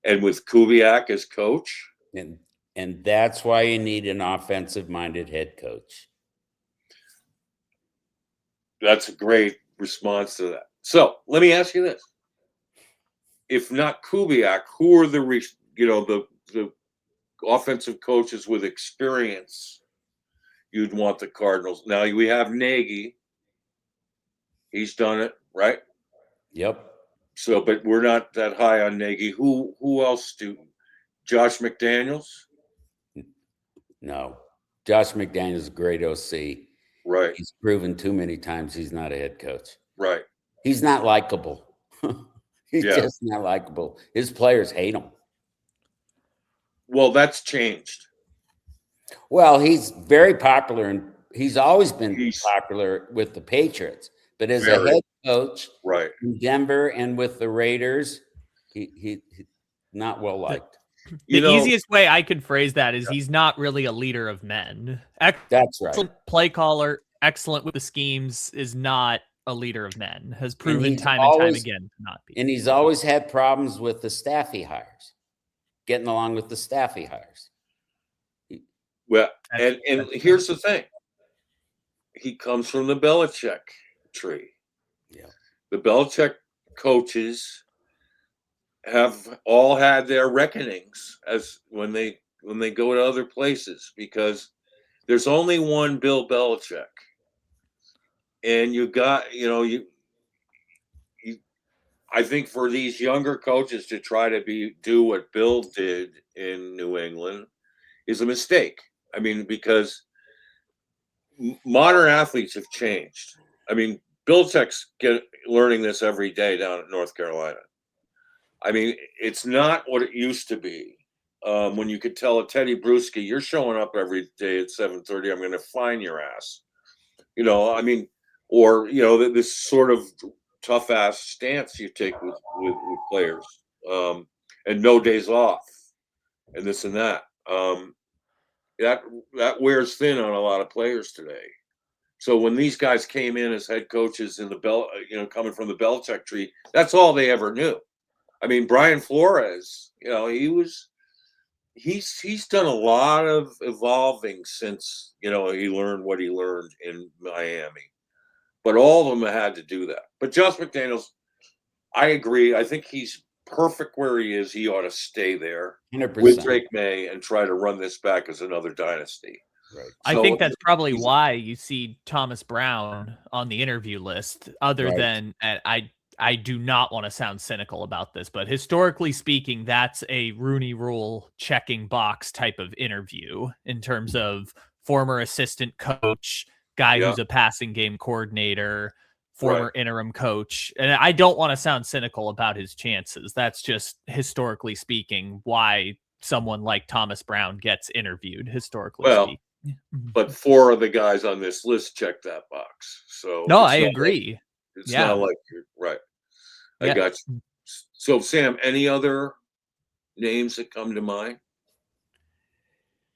and with Kubiak as coach? And that's why you need an offensive-minded head coach. That's a great response to that. So let me ask you this: if not Kubiak, who are the offensive coaches with experience you'd want the Cardinals? Now we have Nagy. He's done it, right? Yep. So, but we're not that high on Nagy. Who else do? Josh McDaniels? No. Josh McDaniels is a great OC. Right. He's proven too many times he's not a head coach. Right. He's not likable. He's just not likable. His players hate him. Well, that's changed. Well, he's very popular, and he's always been popular with the Patriots. But as a head coach in Denver and with the Raiders, he not well liked. The easiest way I could phrase that is he's not really a leader of men. That's right. Excellent play caller, excellent with the schemes, is not a leader of men. Has proven time and time again to not be. And he's always had problems with the staff he hires, getting along with the staff he hires. Well, and here's the thing. He comes from the Belichick tree. Yeah. The Belichick coaches have all had their reckonings as when they go to other places, because there's only one Bill Belichick, and you got you. I think for these younger coaches to try to do what Bill did in New England is a mistake. I mean, because modern athletes have changed. I mean, Belichick's learning this every day down at North Carolina. I mean, it's not what it used to be. When you could tell a Teddy Bruschi, you're showing up every day at 7:30, I'm going to fine your ass. I mean, or this sort of tough ass stance you take with players, and no days off, and this and that. That wears thin on a lot of players today. So when these guys came in as head coaches in the coming from the Belichick tree, that's all they ever knew. I mean, Brian Flores, he's done a lot of evolving since he learned what he learned in Miami. But all of them had to do that. But Josh McDaniels, I agree. I think he's perfect where he is. He ought to stay there 100%. with Drake May and try to run this back as another dynasty. Right. I think that's probably why you see Thomas Brown on the interview list, other than, and I do not want to sound cynical about this, but historically speaking, that's a Rooney Rule checking box type of interview in terms of former assistant coach, guy who's a passing game coordinator, former interim coach. And I don't want to sound cynical about his chances. That's just historically speaking why someone like Thomas Brown gets interviewed, historically speaking. But 4 of the guys on this list check that box. So no, I agree. It's not like you're right. I got you. So Sam, any other names that come to mind?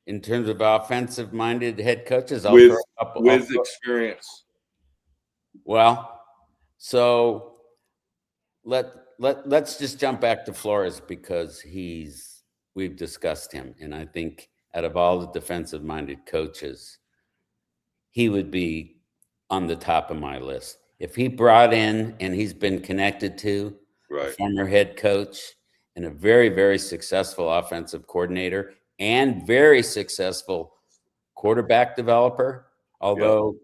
In terms of offensive-minded head coaches, with experience. Well, so let's just jump back to Flores, because we've discussed him, and I think out of all the defensive-minded coaches, he would be on the top of my list. If he brought in, and he's been connected to a former head coach and a very, very successful offensive coordinator and very successful quarterback developer, although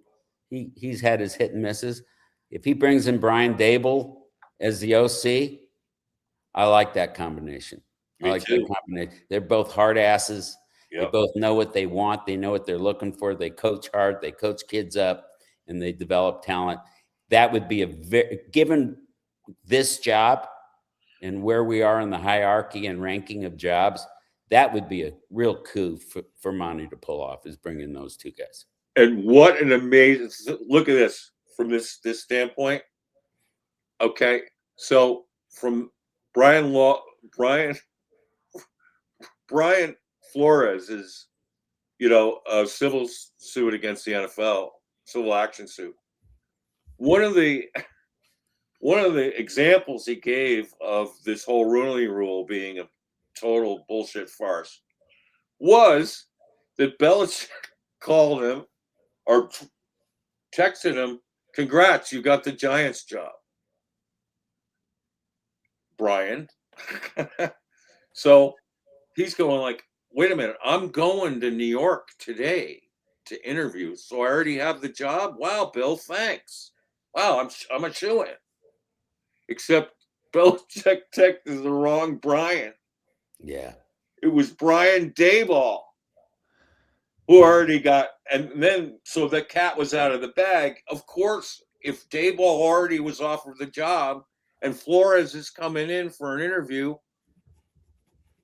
he's had his hit and misses. If he brings in Brian Daboll as the OC, I like that combination. They're both hard asses. They both know what they want. They know what they're looking for. They coach hard. They coach kids up, and they develop talent. That would be given this job and where we are in the hierarchy and ranking of jobs, that would be a real coup for Monty to pull off, is bringing those 2 guys. And what an amazing look at this from this standpoint. Okay, so from Brian Flores is, a civil suit against the NFL, civil action suit. One of the examples he gave of this whole Rooney Rule being a total bullshit farce was that Belichick called him or texted him, "Congrats, you got the Giants job, Brian." So he's going like, wait a minute, I'm going to New York today to interview, so I already have the job? Wow, Bill, thanks. Wow, I'm a shoo-in. Except Belichick texted the wrong Brian. Yeah. It was Brian Daboll who already got, and then, so the cat was out of the bag. Of course, if Daboll already was offered the job and Flores is coming in for an interview,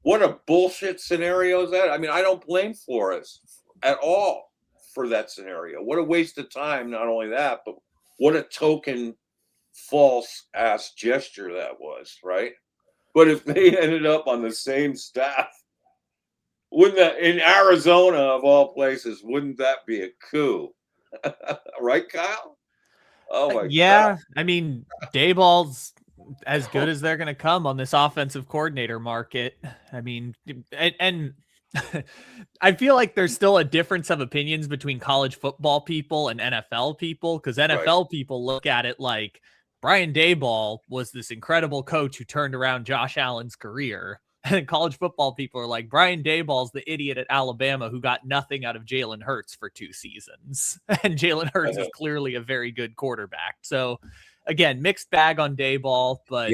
what a bullshit scenario is that? I mean, I don't blame Flores at all for that scenario. What a waste of time. Not only that, but what a token false ass gesture that was, right? But if they ended up on the same staff, wouldn't that, in Arizona of all places, wouldn't that be a coup? Right, Kyle? Oh my God. I mean, Daboll's as good as they're going to come on this offensive coordinator market. I mean, and I feel like there's still a difference of opinions between college football people and NFL people, because NFL people look at it like Brian Daboll was this incredible coach who turned around Josh Allen's career. And college football people are like, Brian Daboll's the idiot at Alabama who got nothing out of Jalen Hurts for 2 seasons. And Jalen Hurts is clearly a very good quarterback. So, again, mixed bag on Daboll, but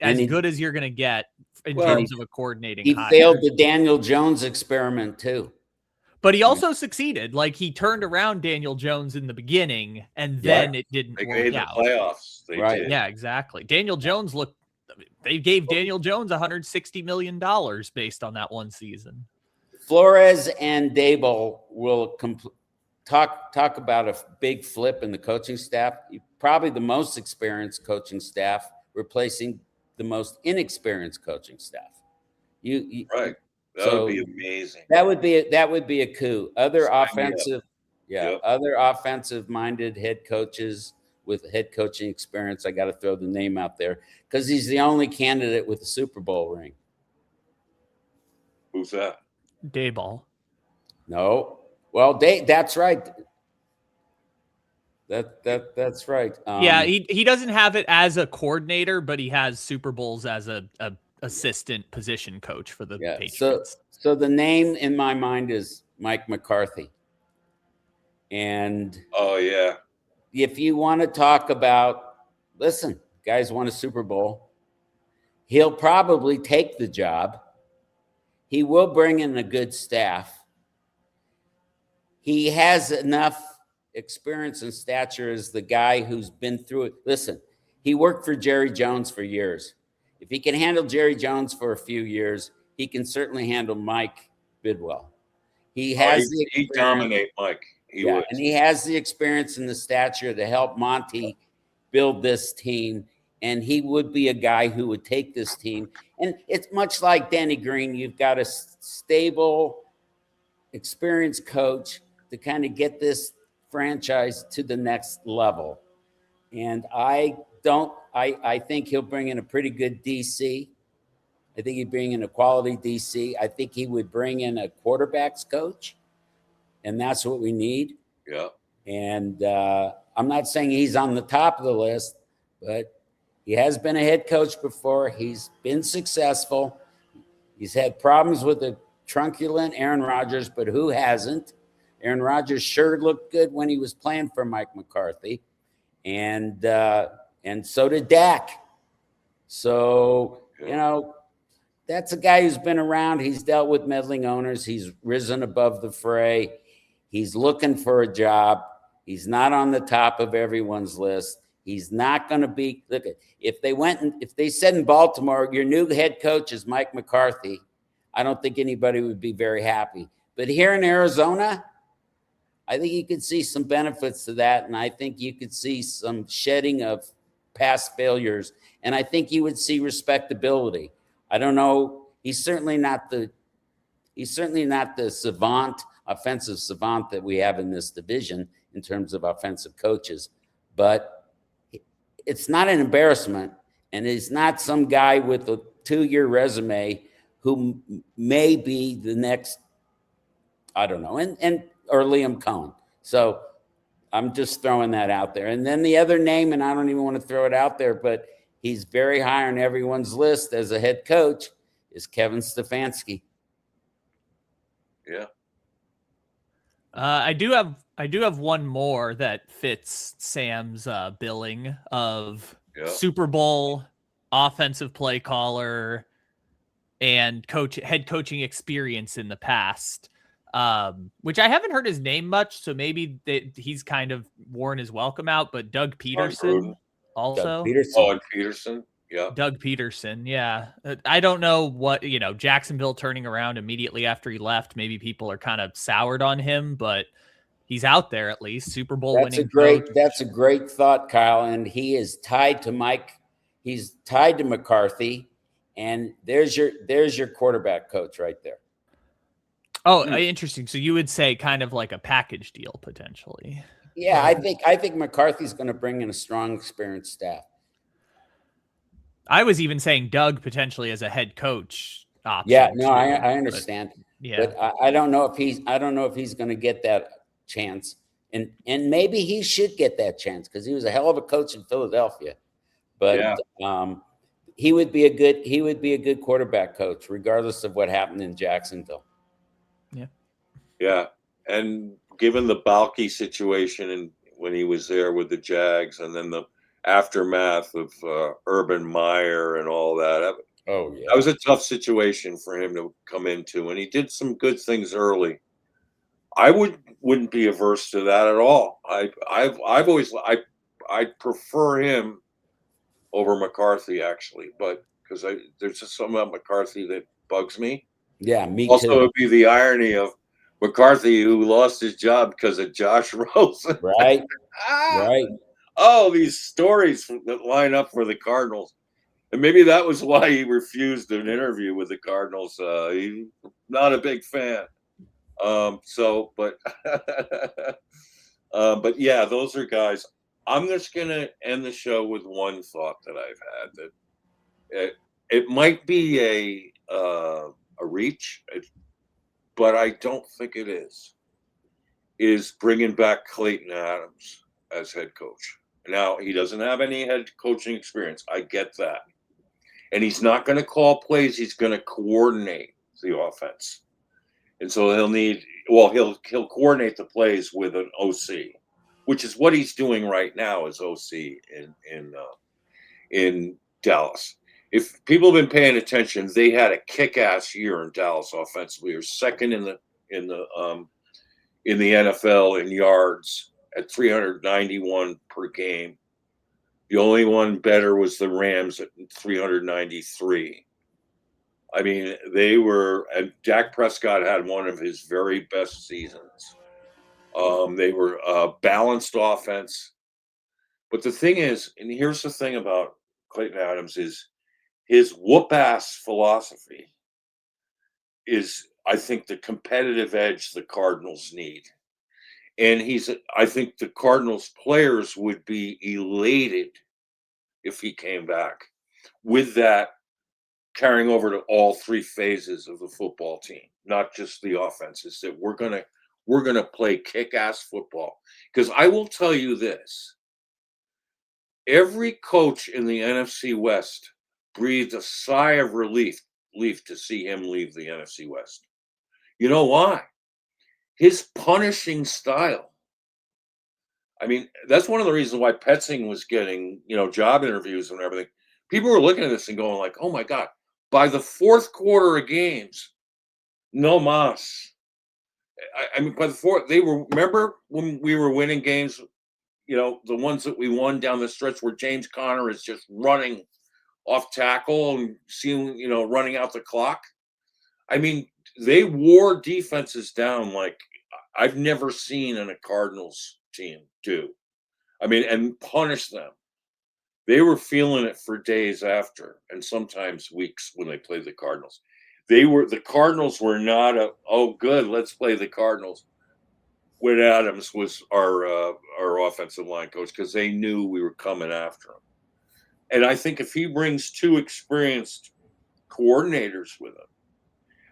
as good as you're going to get in terms of a coordinating he hire. Failed the Daniel Jones experiment, too. But he also succeeded. Like, he turned around Daniel Jones in the beginning, and then it didn't work out. They made the playoffs. They did. Yeah, exactly. Daniel Jones they gave Daniel Jones $160 million based on that one season. Flores and Daboll will talk about a big flip in the coaching staff. Probably the most experienced coaching staff replacing the most inexperienced coaching staff. Right. That would be amazing. That would be a coup. Other offensive-minded head coaches with head coaching experience. I got to throw the name out there because he's the only candidate with a Super Bowl ring. Who's that? Daboll. No. Well, that's right. That's right. Yeah, he doesn't have it as a coordinator, but he has Super Bowls as a assistant position coach for the Patriots. So the name in my mind is Mike McCarthy. And if you want to talk about, listen, guys won a Super Bowl. He'll probably take the job. He will bring in a good staff. He has enough experience and stature as the guy who's been through it. Listen, he worked for Jerry Jones for years. If he can handle Jerry Jones for a few years, he can certainly handle Mike Bidwell. He dominate Mike. And he has the experience and the stature to help Monty build this team. And he would be a guy who would take this team. And it's much like Denny Green. You've got a stable, experienced coach to kind of get this franchise to the next level. And I think he'll bring in a pretty good DC. I think he'd bring in a quality DC. I think he would bring in a quarterbacks coach. And that's what we need. Yeah. And I'm not saying he's on the top of the list, but he has been a head coach before. He's been successful. He's had problems with a truculent Aaron Rodgers, but who hasn't? Aaron Rodgers sure looked good when he was playing for Mike McCarthy. And so did Dak. So, that's a guy who's been around. He's dealt with meddling owners. He's risen above the fray. He's looking for a job. He's not on the top of everyone's list. He's not going to be. Look, if they said in Baltimore, your new head coach is Mike McCarthy, I don't think anybody would be very happy. But here in Arizona, I think you could see some benefits to that, and I think you could see some shedding of past failures, and I think you would see respectability. I don't know. He's certainly not the offensive savant that we have in this division in terms of offensive coaches, but it's not an embarrassment, and he's not some guy with a 2-year resume who may be the next, I don't know, or Liam Cohen. So I'm just throwing that out there. And then the other name, and I don't even want to throw it out there, but he's very high on everyone's list as a head coach, is Kevin Stefanski. Yeah. I do have one more that fits Sam's billing of Super Bowl offensive play caller and head coaching experience in the past, which I haven't heard his name much, so maybe he's kind of worn his welcome out. But Doug Peterson also. And Peterson. Yeah. Doug Peterson. Yeah. I don't know what, Jacksonville turning around immediately after he left. Maybe people are kind of soured on him, but he's out there at least. Super Bowl winning. That's a great thought, Kyle. And he is tied to Mike. He's tied to McCarthy. And there's your quarterback coach right there. Oh, interesting. So you would say kind of like a package deal potentially. Yeah, I think McCarthy's going to bring in a strong, experienced staff. I was even saying Doug potentially as a head coach option. Yeah, no, I understand. But I don't know if he's going to get that chance. And maybe he should get that chance because he was a hell of a coach in Philadelphia. But he would be a good quarterback coach, regardless of what happened in Jacksonville. Yeah. And given the Balky situation and when he was there with the Jags, and then the aftermath of Urban Meyer and all that, that was a tough situation for him to come into. And he did some good things early. I wouldn't be averse to that at all. I've always I prefer him over McCarthy, actually, but because there's just something about McCarthy that bugs me. Yeah, me also, too. Also, it'd be the irony of McCarthy, who lost his job because of Josh Rosen. Right. Right. Oh, these stories that line up for the Cardinals. And maybe that was why he refused an interview with the Cardinals. He's not a big fan. But yeah, those are guys. I'm just gonna end the show with one thought that I've had that it might be a reach, but I don't think it is. Is bringing back Klayton Adams as head coach. Now he doesn't have any head coaching experience. I get that, and he's not going to call plays. He's going to coordinate the offense. And so he'll coordinate the plays with an OC, which is what he's doing right now as OC in Dallas. If people have been paying attention, they had a kick-ass year in Dallas offensively. They're second in the NFL in yards at 391 per game. The only one better was the Rams at 393. I mean, and Dak Prescott had one of his very best seasons. They were a balanced offense. But the thing is, and here's the thing about Klayton Adams, is his whoop-ass philosophy is, I think, the competitive edge the Cardinals need. And I think the Cardinals players would be elated if he came back with that carrying over to all three phases of the football team, not just the offenses. That we're gonna play kick-ass football. Because I will tell you this: every coach in the NFC West breathed a sigh of relief to see him leave the NFC West. You know why? His punishing style. I mean, that's one of the reasons why Petzing was getting, job interviews and everything. People were looking at this and going like, oh my God, by the fourth quarter of games, no mas. I mean, by the fourth, remember when we were winning games, the ones that we won down the stretch where James Conner is just running off tackle and running out the clock. I mean, they wore defenses down like I've never seen in a Cardinals team do. I mean, and punish them. They were feeling it for days after, and sometimes weeks when they played the Cardinals. The Cardinals were not good, let's play the Cardinals. When Adams was our offensive line coach, because they knew we were coming after him. And I think if he brings two experienced coordinators with him,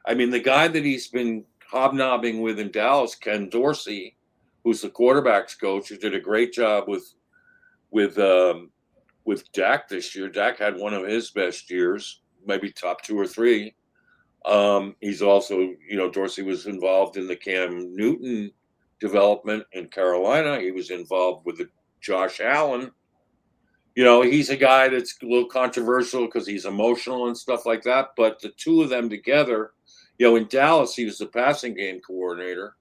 I mean, the guy that he's been hobnobbing with in Dallas, Ken Dorsey, who's the quarterback's coach, who did a great job with Dak this year. Dak had one of his best years, maybe top 2 or 3. He's also, Dorsey was involved in the Cam Newton development in Carolina. He was involved with the Josh Allen. He's a guy that's a little controversial because he's emotional and stuff like that. But the two of them together, in Dallas, he was the passing game coordinator,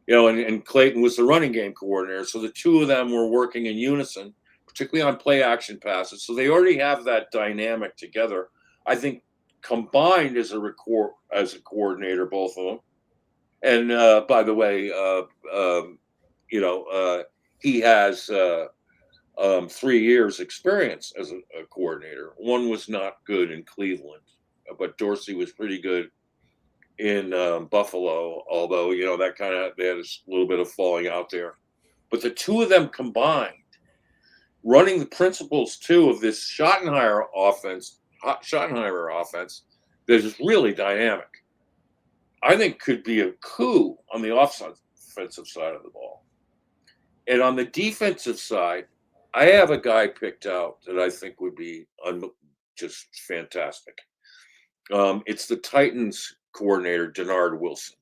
and Klayton was the running game coordinator. So the two of them were working in unison, particularly on play action passes. So they already have that dynamic together. I think combined as a coordinator, both of them. And by the way, he has 3 years experience as a coordinator. One was not good in Cleveland, but Dorsey was pretty good in Buffalo, although, that they had a little bit of falling out there. But the two of them combined, running the principles, too, of this Schottenheimer offense that is really dynamic, I think could be a coup on the offensive side of the ball. And on the defensive side, I have a guy picked out that I think would be just fantastic. It's the Titans coordinator, Denard Wilson.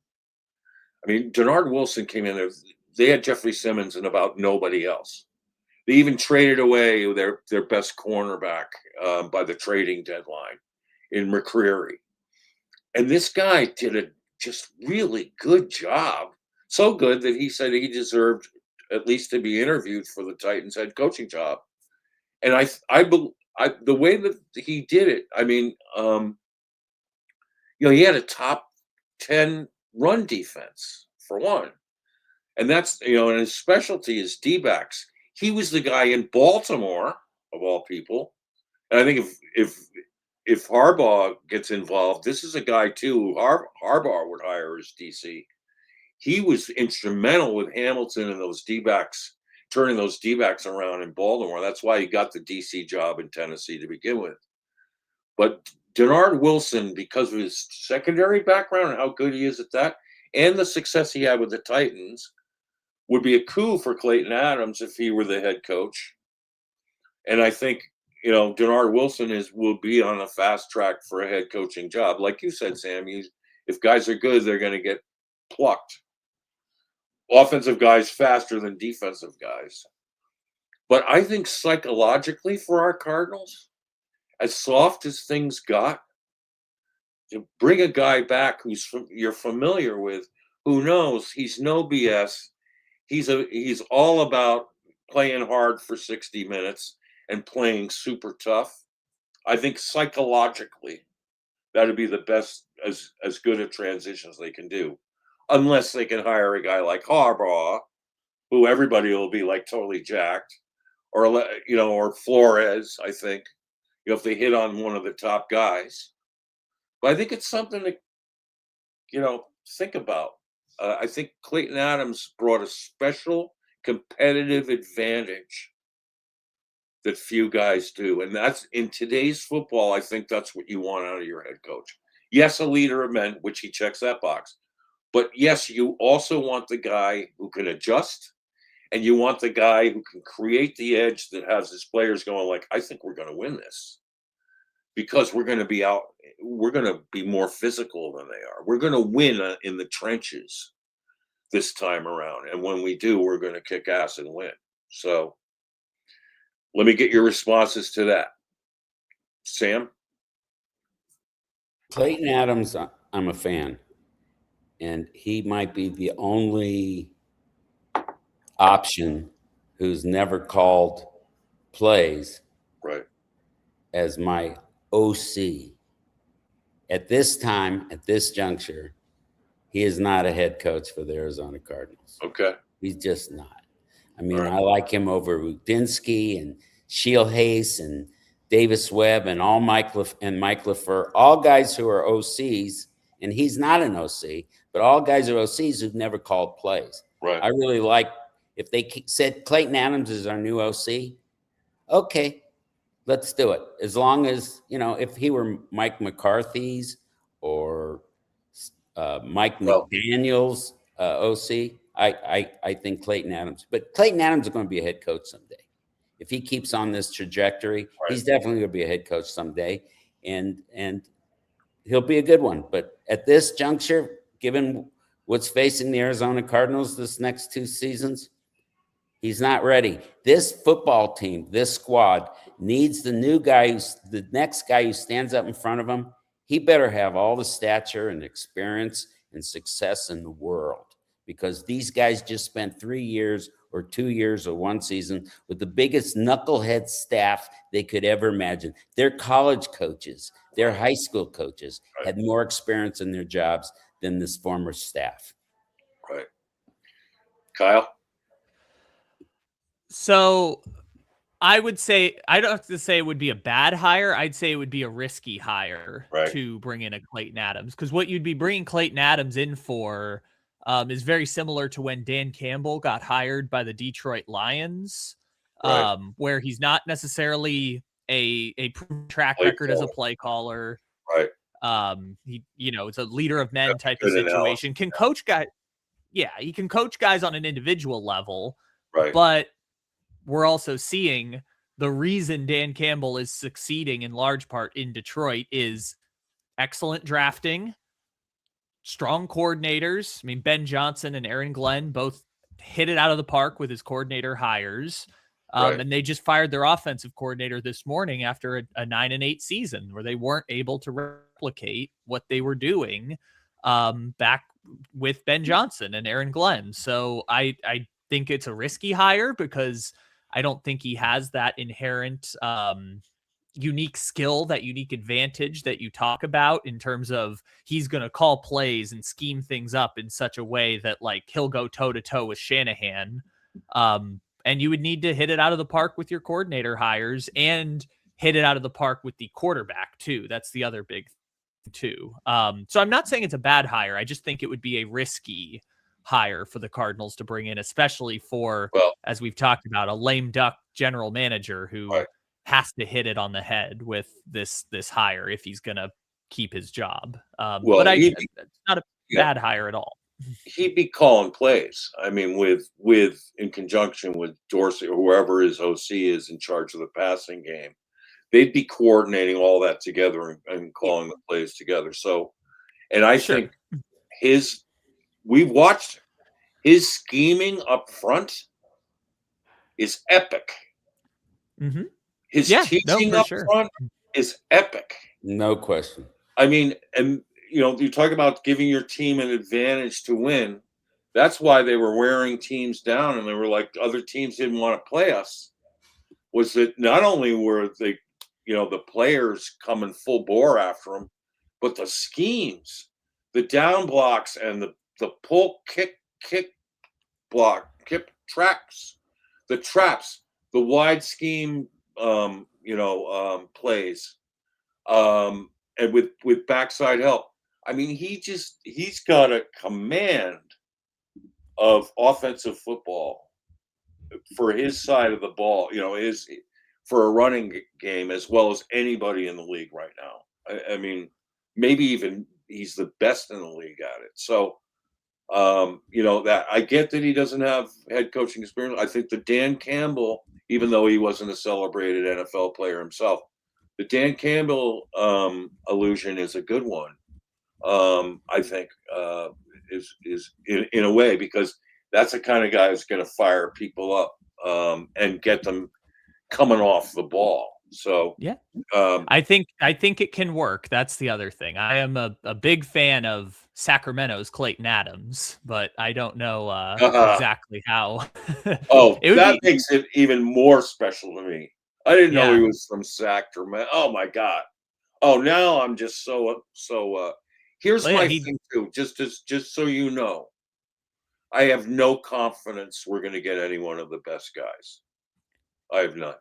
I mean, Denard Wilson came in there. They had Jeffrey Simmons and about nobody else. They even traded away their best cornerback by the trading deadline in McCreary. And this guy did a just really good job. So good that he said he deserved at least to be interviewed for the Titans head coaching job. And the way that he did it, I mean, he had a top 10 run defense for one. And that's, and his specialty is D-backs. He was the guy in Baltimore, of all people. And I think if Harbaugh gets involved, this is a guy, too, who Harbaugh would hire as DC. He was instrumental with Hamilton and those D-backs, turning those D-backs around in Baltimore. That's why he got the DC job in Tennessee to begin with. But Denard Wilson, because of his secondary background and how good he is at that, and the success he had with the Titans, would be a coup for Klayton Adams if he were the head coach. And I think, Denard Wilson will be on a fast track for a head coaching job. Like you said, Sam, if guys are good, they're going to get plucked. Offensive guys faster than defensive guys. But I think psychologically for our Cardinals, as soft as things got, to bring a guy back you're familiar with, who knows he's no BS. He's all about playing hard for 60 minutes and playing super tough. I think psychologically that'd be the best, as good a transition as they can do, unless they can hire a guy like Harbaugh, who everybody will be like totally jacked, or Flores. I think if they hit on one of the top guys, but I think it's something to think about. I think Klayton Adams brought a special competitive advantage that few guys do. And that's in today's football. I think that's what you want out of your head coach. Yes, a leader of men, which he checks that box. But yes, you also want the guy who can adjust, and you want the guy who can create the edge that has his players going like, I think we're going to win this because we're going to be more physical than they are. We're going to win in the trenches this time around. And when we do, we're going to kick ass and win. So let me get your responses to that. Sam? Klayton Adams, I'm a fan. And he might be the only option who's never called plays right as my OC. At this time, at this juncture, he is not a head coach for the Arizona Cardinals. Okay. He's just not. I mean, right. I like him over Rudinsky and Shields and Davis Webb and Mike LaFleur, all guys who are OCs, and he's not an OC, but all guys are OCs who've never called plays. Right. I really like, if they said Klayton Adams is our new OC, okay, let's do it. As long as, if he were Mike McCarthy's or Mike McDaniel's OC, I think Klayton Adams. But Klayton Adams is going to be a head coach someday. If he keeps on this trajectory, right, he's definitely going to be a head coach someday, and he'll be a good one. But at this juncture, given what's facing the Arizona Cardinals this next 2 seasons, he's not ready. This football team, this squad, needs the next guy who stands up in front of him. He better have all the stature and experience and success in the world, because these guys just spent 3 years or 2 years or 1 season with the biggest knucklehead staff they could ever imagine. Their college coaches, their high school coaches had more experience in their jobs than this former staff. Right. Kyle? So I would say, I don't have to say it would be a bad hire. I'd say it would be a risky hire to bring in a Klayton Adams, because what you'd be bringing Klayton Adams in for is very similar to when Dan Campbell got hired by the Detroit Lions, where he's not necessarily a track record as a play caller. Right. It's a leader of men type of situation. Can coach guys. Yeah, he can coach guys on an individual level, Right. But we're also seeing the reason Dan Campbell is succeeding in large part in Detroit is excellent drafting, strong coordinators. I mean, Ben Johnson and Aaron Glenn both hit it out of the park with his coordinator hires. Right. And they just fired their offensive coordinator this morning after a 9-8 season where they weren't able to replicate what they were doing back with Ben Johnson and Aaron Glenn. So I think it's a risky hire because I don't think he has that inherent unique skill, that unique advantage that you talk about in terms of he's going to call plays and scheme things up in such a way that like he'll go toe to toe with Shanahan. And you would need to hit it out of the park with your coordinator hires and hit it out of the park with the quarterback too. That's the other big thing too. So I'm not saying it's a bad hire. I just think it would be a risky hire for the Cardinals to bring in, especially for, as we've talked about, a lame duck general manager who has to hit it on the head with this hire if he's going to keep his job. But it's not a bad hire at all. He'd be calling plays. I mean, with in conjunction with Dorsey or whoever his OC is in charge of the passing game, they'd be coordinating all that together and calling the plays together. So, and I think we've watched his scheming up front is epic. Mm-hmm. His teaching up front is epic. No question. I mean, and you talk about giving your team an advantage to win. That's why they were wearing teams down, and they were like, other teams didn't want to play us. Was that not only were they, the players coming full bore after them, but the schemes, the down blocks, and the pull kick block, kick tracks, the traps, the wide scheme, plays, and with backside help. I mean, he's got a command of offensive football for his side of the ball, for a running game as well as anybody in the league right now. I mean, maybe even he's the best in the league at it. So, that I get that he doesn't have head coaching experience. I think the Dan Campbell, even though he wasn't a celebrated NFL player himself, the Dan Campbell allusion is a good one. I think is in a way, because that's the kind of guy who's going to fire people up and get them coming off the ball. So I think it can work. That's the other thing. I am a big fan of Sacramento's Klayton Adams, but I don't know exactly how. That makes it even more special to me. I didn't know he was from Sacramento. Oh my God. Oh, now I'm just so. Here's my thing too, just so you know, I have no confidence we're going to get any one of the best guys. I have none.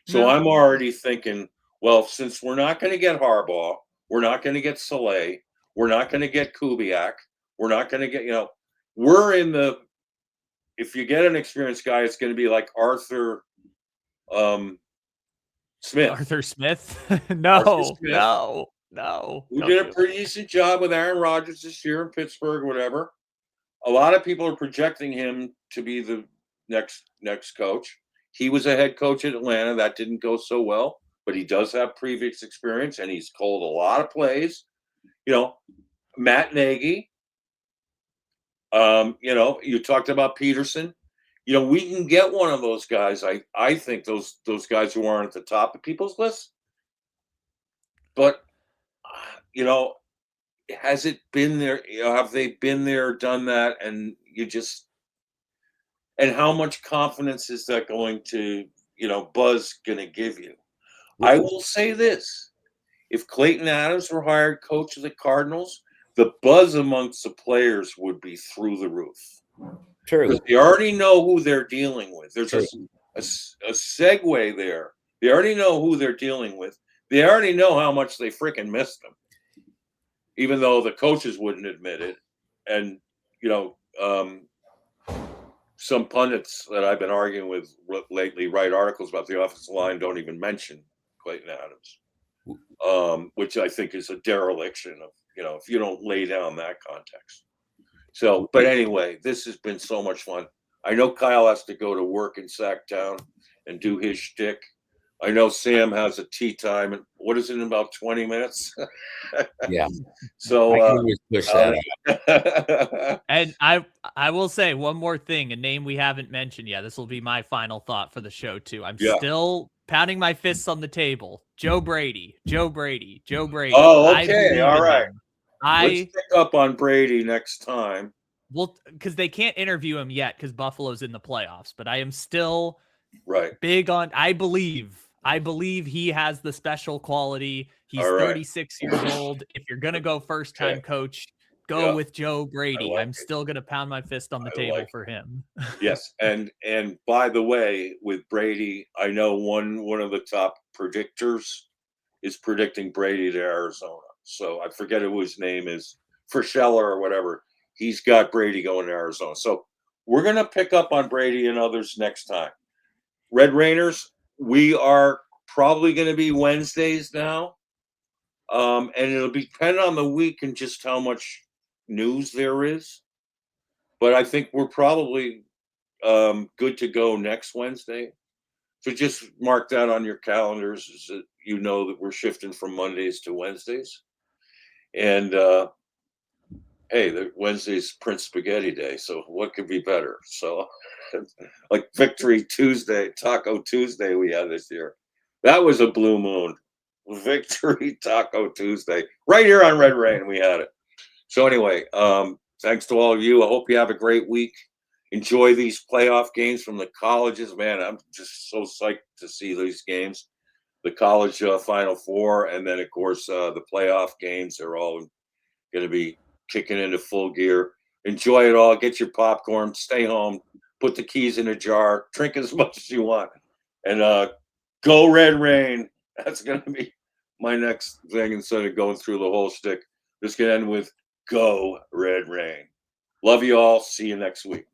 So I'm already thinking, well, since we're not going to get Harbaugh, we're not going to get Saleh, we're not going to get Kubiak, we're not going to get, if you get an experienced guy, it's going to be like Arthur Smith. Arthur Smith? No. We did a pretty decent job with Aaron Rodgers this year in Pittsburgh, whatever. A lot of people are projecting him to be the next coach. He was a head coach at Atlanta. That didn't go so well, but he does have previous experience, and he's called a lot of plays. Matt Nagy. You talked about Peterson. We can get one of those guys. I think those guys who aren't at the top of people's list. But has it been there? Have they been there, done that, and and how much confidence is that going to, Buzz going to give you? I will say this: if Klayton Adams were hired coach of the Cardinals, the buzz amongst the players would be through the roof. True. Because they already know who they're dealing with. There's a segue there. They already know who they're dealing with. They already know how much they freaking missed them, even though the coaches wouldn't admit it. And, some pundits that I've been arguing with lately write articles about the offensive line, don't even mention Klayton Adams, which I think is a dereliction of, if you don't lay down that context. So, but anyway, this has been so much fun. I know Kyle has to go to work in Sacktown and do his shtick. I know Sam has a tea time, and what is it, in about 20 minutes? Yeah. So, I can always push that. And I will say one more thing, a name we haven't mentioned yet. This will be my final thought for the show too. I'm Yeah. still pounding my fists on the table. Joe Brady. Oh, I okay. believe All in right. him. Let's pick up on Brady next time. Well, because they can't interview him yet because Buffalo's in the playoffs, but I am still big on. I believe he has the special quality. He's 36 years old. If you're gonna go first time coach, go with Joe Brady. I'm still gonna pound my fist on the table for him. Yes, and by the way, with Brady, I know one of the top predictors is predicting Brady to Arizona. So I forget who his name is, Frischella or whatever. He's got Brady going to Arizona. So we're gonna pick up on Brady and others next time. Red Rainers, we are probably going to be Wednesdays now. And it'll depend on the week and just how much news there is. But I think we're probably good to go next Wednesday. So just mark that on your calendars, so you know that we're shifting from Mondays to Wednesdays. And hey, the Wednesday's Prince Spaghetti Day, so what could be better? So like Victory Tuesday, Taco Tuesday we had this year. That was a blue moon. Victory Taco Tuesday. Right here on Red Rain, we had it. So anyway, thanks to all of you. I hope you have a great week. Enjoy these playoff games from the colleges. Man, I'm just so psyched to see these games. The college Final Four, and then, of course, the playoff games are all going to be kicking into full gear. Enjoy it all. Get your popcorn. Stay home. Put the keys in a jar. Drink as much as you want. And go Red Rain. That's going to be my next thing instead of going through the whole shtick. This can end with go Red Rain. Love you all. See you next week.